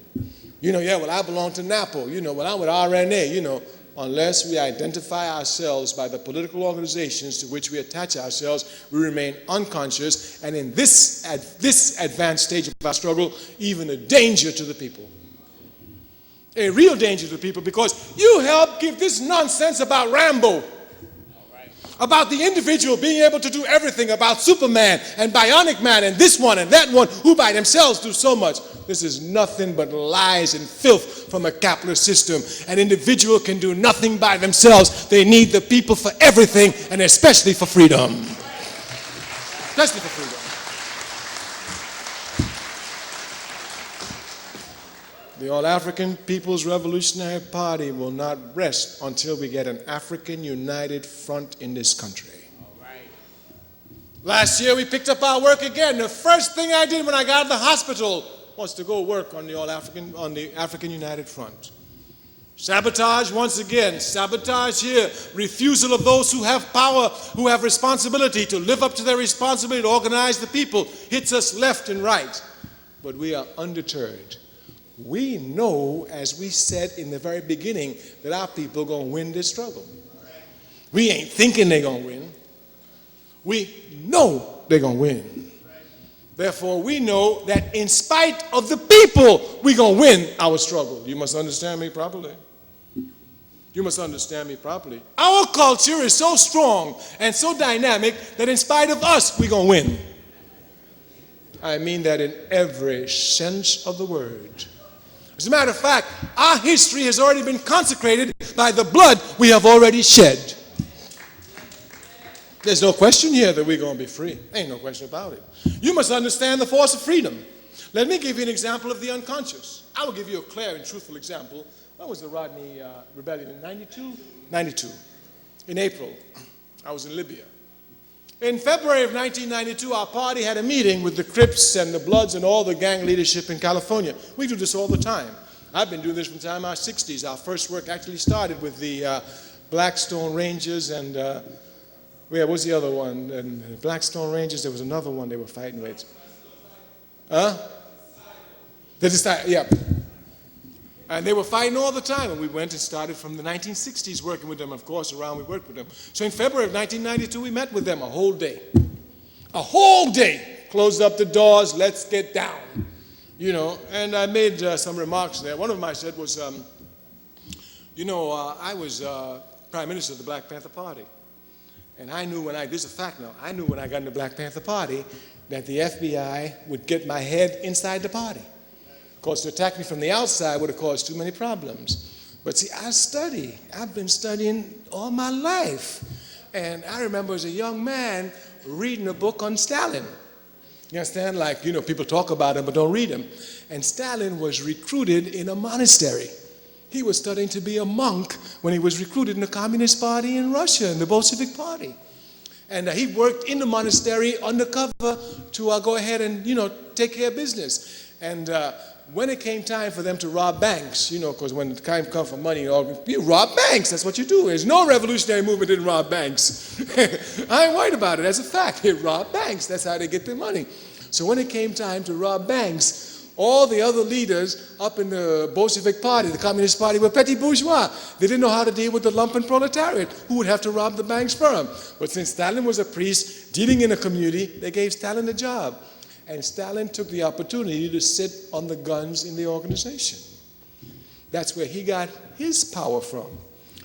You know, yeah, well, I belong to NAPO. You know, well, I'm with RNA. You know, unless we identify ourselves by the political organizations to which we attach ourselves, we remain unconscious, and in this, at this advanced stage of our struggle, even a danger to the people. A real danger to the people, because you help give this nonsense about Rambo, about the individual being able to do everything, about Superman and Bionic Man and this one and that one, who by themselves do so much. This is nothing but lies and filth from a capitalist system. An individual can do nothing by themselves. They need the people for everything, and especially for freedom. Especially for freedom. The All-African People's Revolutionary Party will not rest until we get an African united front in this country. Last year we picked up our work again. The first thing I did when I got out of the hospital was to go work on the African United Front. Sabotage once again, sabotage here, refusal of those who have power, who have responsibility to live up to their responsibility to organize the people, hits us left and right. But we are undeterred. We know, as we said in the very beginning, that our people are going to win this struggle. We ain't thinking they're going to win. We know they're going to win. Therefore, we know that in spite of the people, we're going to win our struggle. You must understand me properly. You must understand me properly. Our culture is so strong and so dynamic that in spite of us, we're going to win. I mean that in every sense of the word. As a matter of fact, our history has already been consecrated by the blood we have already shed. There's no question here that we're going to be free. Ain't no question about it. You must understand the force of freedom. Let me give you an example of the unconscious. I will give you a clear and truthful example. When was the Rodney Rebellion? In 92? 92. In April, I was in Libya. In February of 1992, our party had a meeting with the Crips and the Bloods and all the gang leadership in California. We do this all the time. I've been doing this from the time in our 60s. Our first work actually started with the Blackstone Rangers and, what was the other one? And the Blackstone Rangers, there was another one they were fighting with. Huh? They just started, yeah. And they were fighting all the time, and we went and started from the 1960s working with them. Of course, around we worked with them. So in February of 1992, we met with them a whole day. A whole day. Closed up the doors, let's get down. You know, and I made some remarks there. One of them I said was, I was Prime Minister of the Black Panther Party. And I knew this is a fact now, I knew when I got in the Black Panther Party that the FBI would get my head inside the party. Of course, to attack me from the outside would have caused too many problems. But see, I've been studying all my life. And I remember as a young man reading a book on Stalin. You understand? Like, people talk about him but don't read him. And Stalin was recruited in a monastery. He was studying to be a monk when he was recruited in the Communist Party in Russia, in the Bolshevik Party. And he worked in the monastery undercover to go ahead and, take care of business. And when it came time for them to rob banks, because when the time comes for money, you rob banks. That's what you do. There's no revolutionary movement that didn't rob banks. I ain't worried about it. That's a fact. They rob banks. That's how they get their money. So when it came time to rob banks, all the other leaders up in the Bolshevik Party, the Communist Party, were petty bourgeois. They didn't know how to deal with the lumpen proletariat, who would have to rob the banks for them. But since Stalin was a priest dealing in a community, they gave Stalin a job. And Stalin took the opportunity to sit on the guns in the organization. That's where he got his power from.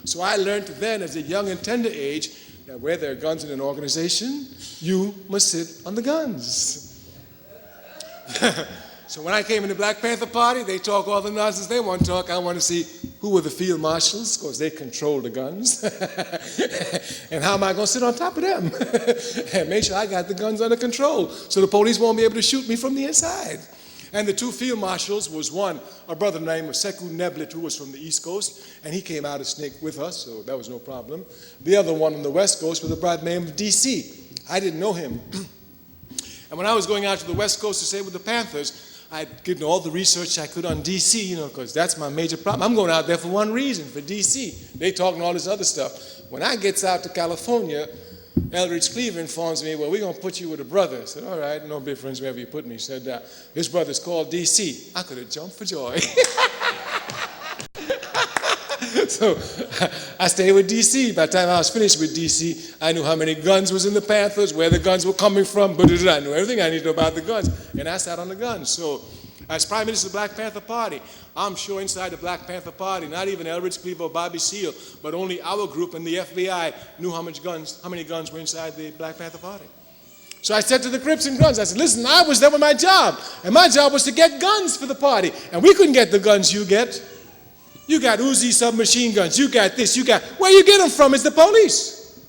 So I learned then, as a young and tender age, that where there are guns in an organization, you must sit on the guns. So when I came in the Black Panther Party, they talk all the nonsense they want to talk. I want to see who were the field marshals, because they control the guns. And how am I going to sit on top of them? And make sure I got the guns under control so the police won't be able to shoot me from the inside. And the two field marshals was one, a brother named Sekou Neblet, who was from the East Coast, and he came out of Snake with us, so that was no problem. The other one on the West Coast was a brother named DC. I didn't know him. And when I was going out to the West Coast to stay with the Panthers, I did all the research I could on DC, because that's my major problem. I'm going out there for one reason, for DC. They talking all this other stuff. When I gets out to California, Eldridge Cleaver informs me, well, we're going to put you with a brother. I said, all right, no difference wherever you put me. He said, this brother's called DC. I could have jumped for joy. So I stayed with DC. By the time I was finished with DC, I knew how many guns was in the Panthers, where the guns were coming from, but I knew everything I needed to know about the guns. And I sat on the guns. So as Prime Minister of the Black Panther Party, I'm sure inside the Black Panther Party, not even Eldridge Cleaver or Bobby Seale, but only our group and the FBI knew how many guns were inside the Black Panther Party. So I said to the Crips and Guns, I said, listen, I was there with my job, and my job was to get guns for the party, and we couldn't get the guns you get. You got Uzi submachine guns, you got this, you got, where you get them from is the police.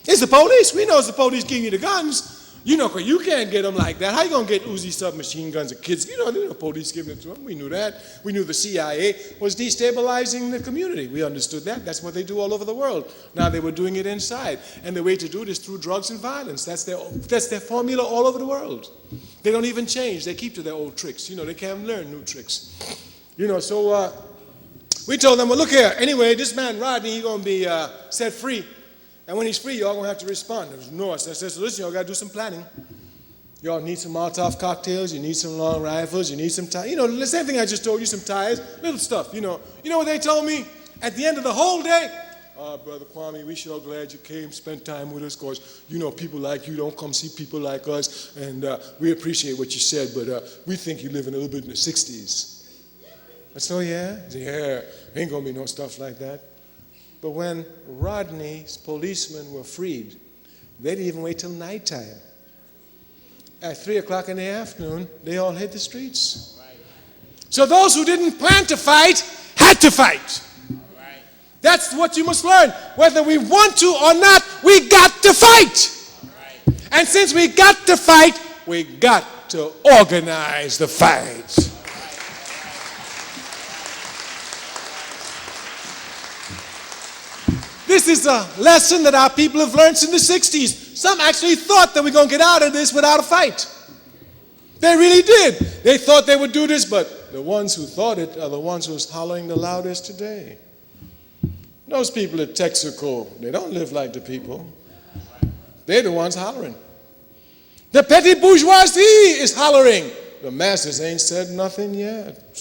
It's the police. We know it's the police giving you the guns. You know, because you can't get them like that. How you going to get Uzi submachine guns of kids? You know, the police giving it to them. We knew that. We knew the CIA was destabilizing the community. We understood that. That's what they do all over the world. Now they were doing it inside. And the way to do it is through drugs and violence. That's their formula all over the world. They don't even change. They keep to their old tricks. You know, they can't learn new tricks. You know, so we told them, well, look here. Anyway, this man Rodney, he's going to be set free. And when he's free, y'all going to have to respond. There was no. I said, so listen, y'all got to do some planning. Y'all need some Molotov cocktails. You need some long rifles. You need some tires. You know, the same thing I just told you, some tires, little stuff, you know. You know what they told me? At the end of the whole day, Brother Kwame, we sure glad you came, spent time with us, because, you know, people like you don't come see people like us, and we appreciate what you said, but we think you live in a little bit in the 60s. I said, oh, yeah? I said, yeah, ain't going to be no stuff like that. But when Rodney's policemen were freed, they didn't even wait till nighttime. At 3 o'clock in the afternoon, they all hit the streets. So those who didn't plan to fight had to fight. That's what you must learn. Whether we want to or not, we got to fight. And since we got to fight, we got to organize the fight. This is a lesson that our people have learned since the 60s. Some actually thought that we're going to get out of this without a fight. They really did. They thought they would do this, but the ones who thought it are the ones who's hollering the loudest today. Those people at Texaco, they don't live like the people. They're the ones hollering. The petty bourgeoisie is hollering. The masses ain't said nothing yet.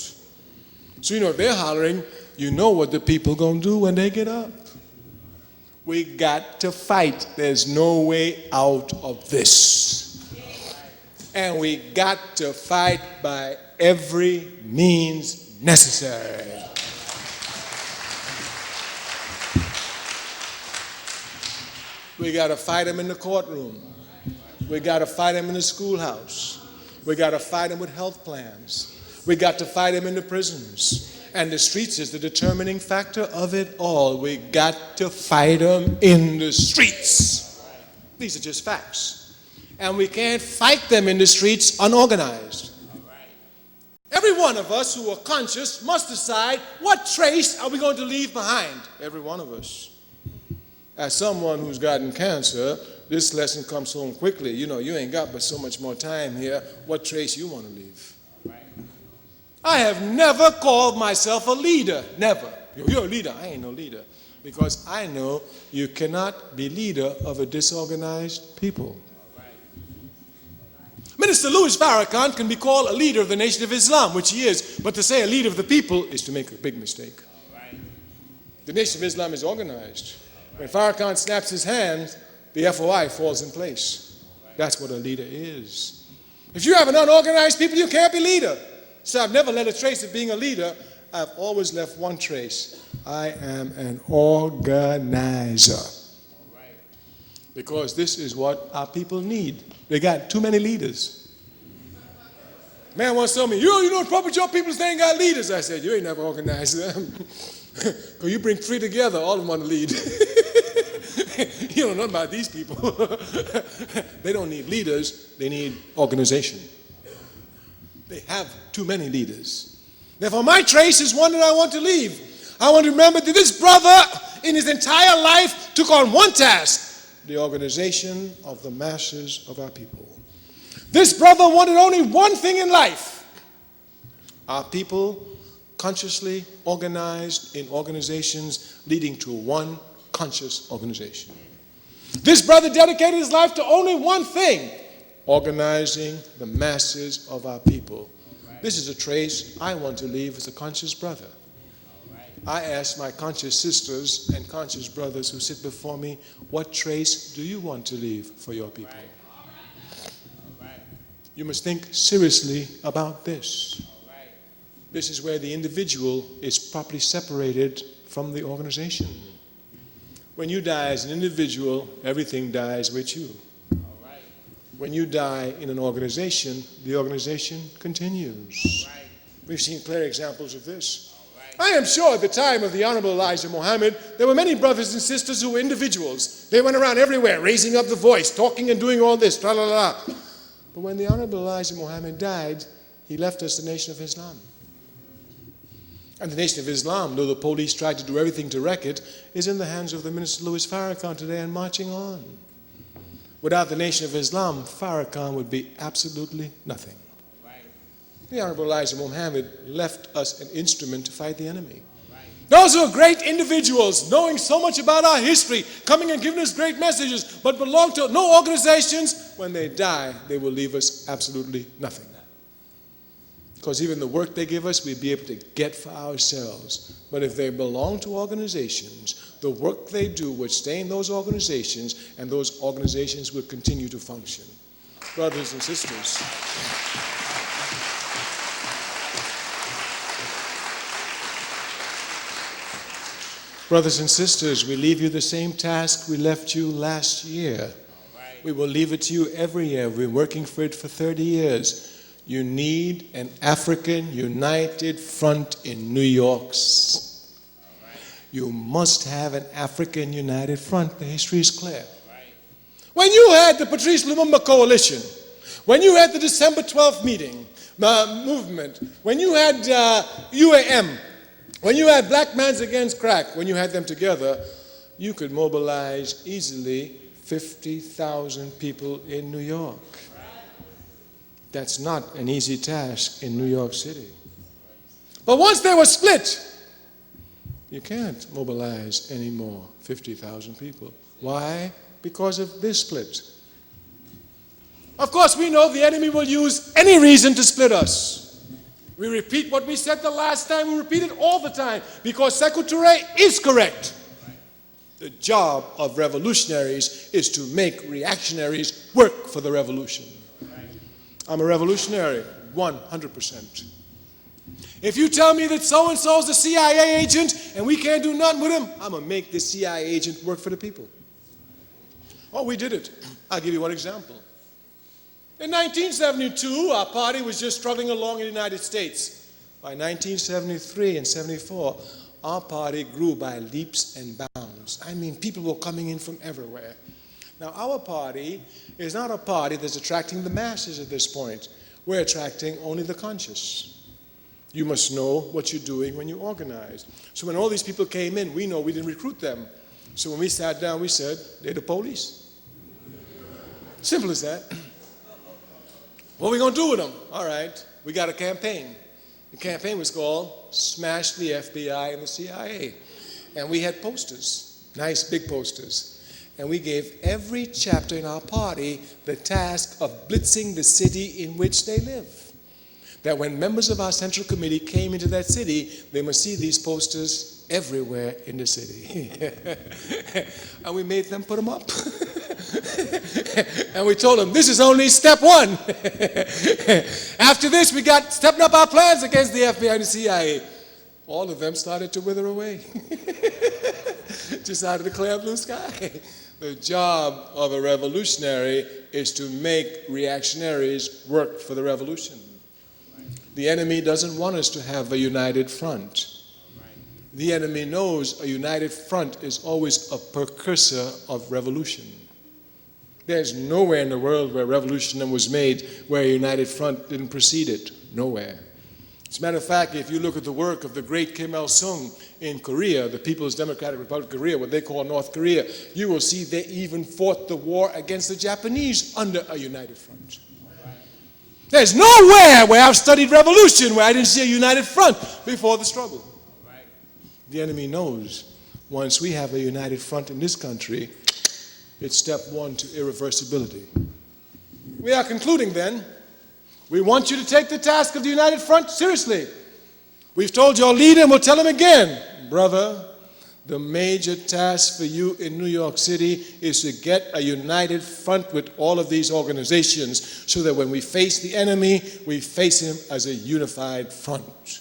So you know, if they're hollering, you know what the people going to do when they get up. We got to fight. There's no way out of this. And we got to fight by every means necessary. We got to fight them in the courtroom. We got to fight them in the schoolhouse. We got to fight them with health plans. We got to fight them in the prisons. And the streets is the determining factor of it all. We got to fight them in the streets. These are just facts. And we can't fight them in the streets unorganized. Every one of us who are conscious must decide what trace are we going to leave behind. Every one of us. As someone who's gotten cancer, this lesson comes home quickly. You know, you ain't got but so much more time here. What trace you want to leave? I have never called myself a leader. Never. You're a leader. I ain't no leader. Because I know you cannot be leader of a disorganized people. Minister Louis Farrakhan can be called a leader of the Nation of Islam, which he is. But to say a leader of the people is to make a big mistake. The Nation of Islam is organized. When Farrakhan snaps his hands, the FOI falls in place. That's what a leader is. If you have an unorganized people, you can't be leader. So I've never left a trace of being a leader. I've always left one trace. I am an organizer. Because this is what our people need. They got too many leaders. Man once told me, you know what's wrong with your people? They ain't got leaders. I said, you ain't never organized them. Because you bring three together, all of them want to lead. You don't know about these people. They don't need leaders. They need organization. They have too many leaders. Therefore, my trace is one that I want to leave. I want to remember that this brother, in his entire life, took on one task: the organization of the masses of our people. This brother wanted only one thing in life: our people consciously organized in organizations leading to one conscious organization. This brother dedicated his life to only one thing: organizing the masses of our people. This is a trace I want to leave as a conscious brother. I ask my conscious sisters and conscious brothers who sit before me, what trace do you want to leave for your people? You must think seriously about this. This is where the individual is properly separated from the organization. When you die as an individual, everything dies with you. When you die in an organization, the organization continues. We've seen clear examples of this. I am sure at the time of the Honorable Elijah Muhammad, there were many brothers and sisters who were individuals. They went around everywhere, raising up the voice, talking and doing all this, tra-la-la. But when the Honorable Elijah Muhammad died, he left us the Nation of Islam. And the Nation of Islam, though the police tried to do everything to wreck it, is in the hands of the Minister Louis Farrakhan today and marching on. Without the Nation of Islam, Farrakhan would be absolutely nothing. The Honorable Elijah Muhammad left us an instrument to fight the enemy. Those who are great individuals, knowing so much about our history, coming and giving us great messages, but belong to no organizations, when they die, they will leave us absolutely nothing. Because even the work they give us, we'll be able to get for ourselves. But if they belong to organizations, the work they do would stay in those organizations, and those organizations would continue to function. Brothers and sisters, we leave you the same task we left you last year. We will leave it to you every year. We've been working for it for 30 years. You need an African United Front in New York. You must have an African United Front. The history is clear. When you had the Patrice Lumumba Coalition, when you had the December 12th movement, when you had UAM, when you had Black Mans Against Crack, when you had them together, you could mobilize easily 50,000 people in New York. That's not an easy task in New York City. But once they were split, you can't mobilize any more 50,000 people. Why? Because of this split. Of course, we know the enemy will use any reason to split us. We repeat what we said the last time. We repeat it all the time because Kwame Ture is correct. The job of revolutionaries is to make reactionaries work for the revolution. I'm a revolutionary, 100%. If you tell me that so-and-so is a CIA agent and we can't do nothing with him, I'm going to make this CIA agent work for the people. Oh, we did it. I'll give you one example. In 1972, our party was just struggling along in the United States. By 1973 and 74, our party grew by leaps and bounds. I mean, people were coming in from everywhere. Now, our party is not a party that's attracting the masses at this point. We're attracting only the conscious. You must know what you're doing when you organize. So when all these people came in, we know we didn't recruit them. So when we sat down, we said, they're the police. Simple as that. What are we going to do with them? All right, we got a campaign. The campaign was called Smash the FBI and the CIA. And we had posters, nice big posters. And we gave every chapter in our party the task of blitzing the city in which they live. That when members of our central committee came into that city, they must see these posters everywhere in the city. And we made them put them up. And we told them, this is only step one. After this, we got stepping up our plans against the FBI and the CIA. All of them started to wither away. Just out of the clear blue sky. The job of a revolutionary is to make reactionaries work for the revolution. The enemy doesn't want us to have a united front. The enemy knows a united front is always a precursor of revolution. There's nowhere in the world where revolution was made where a united front didn't precede it. nowhere. As a matter of fact, if you look at the work of the great Kim Il-sung in Korea, the People's Democratic Republic of Korea, what they call North Korea, you will see they even fought the war against the Japanese under a united front. There's nowhere where I've studied revolution where I didn't see a united front before the struggle. The enemy knows once we have a united front in this country, it's step one to irreversibility. We are concluding then. We want you to take the task of the united front seriously. We've told your leader and we'll tell him again, brother, the major task for you in New York City is to get a united front with all of these organizations so that when we face the enemy, we face him as a unified front.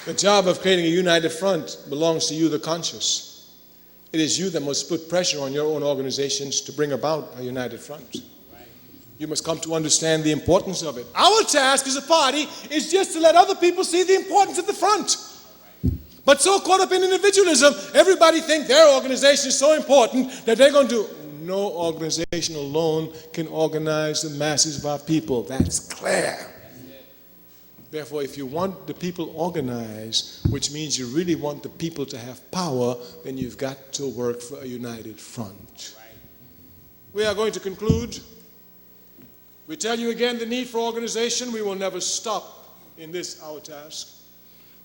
The job of creating a united front belongs to you, the conscious. It is you that must put pressure on your own organizations to bring about a united front. You must come to understand the importance of it. Our task as a party is just to let other people see the importance of the front. But so caught up in individualism, everybody thinks their organization is so important that they're going to do. No organization alone can organize the masses of our people. That's clear. Therefore, if you want the people organized, which means you really want the people to have power, then you've got to work for a united front. We are going to conclude. We tell you again the need for organization. We will never stop in this, our task.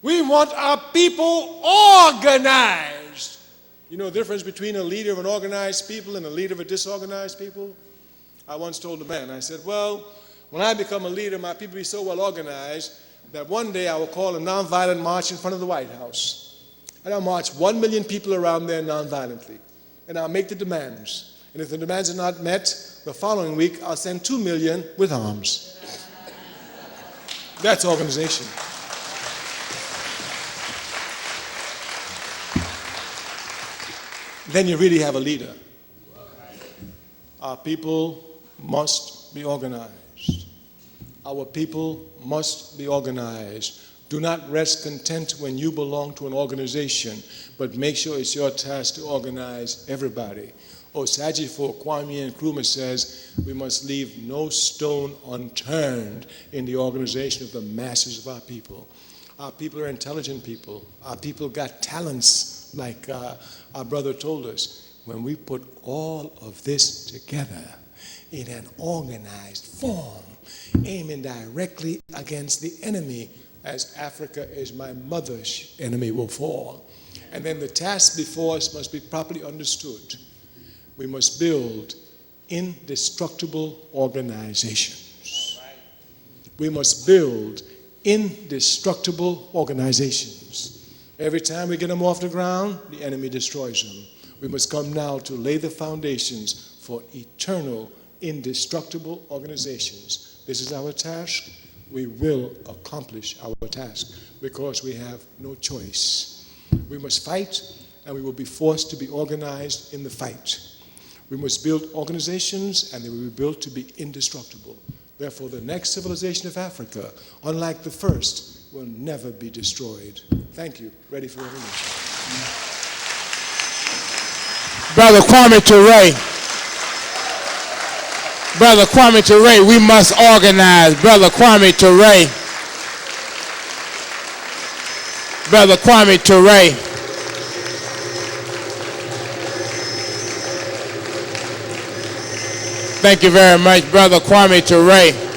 We want our people organized. You know the difference between a leader of an organized people and a leader of a disorganized people? I once told a man, I said, well, when I become a leader, my people be so well organized that one day I will call a nonviolent march in front of the White House. And I'll march 1 million people around there nonviolently. And I'll make the demands. And if the demands are not met, the following week I'll send 2 million with arms. That's organization. Then you really have a leader. Our people must be organized. Our people must be organized. Do not rest content when you belong to an organization, but make sure it's your task to organize everybody. Osajifo, Kwame Ture says, we must leave no stone unturned in the organization of the masses of our people. Our people are intelligent people. Our people got talents, like our brother told us. When we put all of this together in an organized form, aiming directly against the enemy, as Africa is my mother's enemy, will fall. And then the task before us must be properly understood. We must build indestructible organizations. We must build indestructible organizations. Every time we get them off the ground, the enemy destroys them. We must come now to lay the foundations for eternal, indestructible organizations. This is our task. We will accomplish our task because we have no choice. We must fight, and we will be forced to be organized in the fight. We must build organizations, and they will be built to be indestructible. Therefore, the next civilization of Africa, unlike the first, will never be destroyed. Thank you. Ready for revolution. Brother Kwame Ture. Brother Kwame Ture, we must organize. Brother Kwame Ture. Brother Kwame Ture. Thank you very much, Brother Kwame Ture.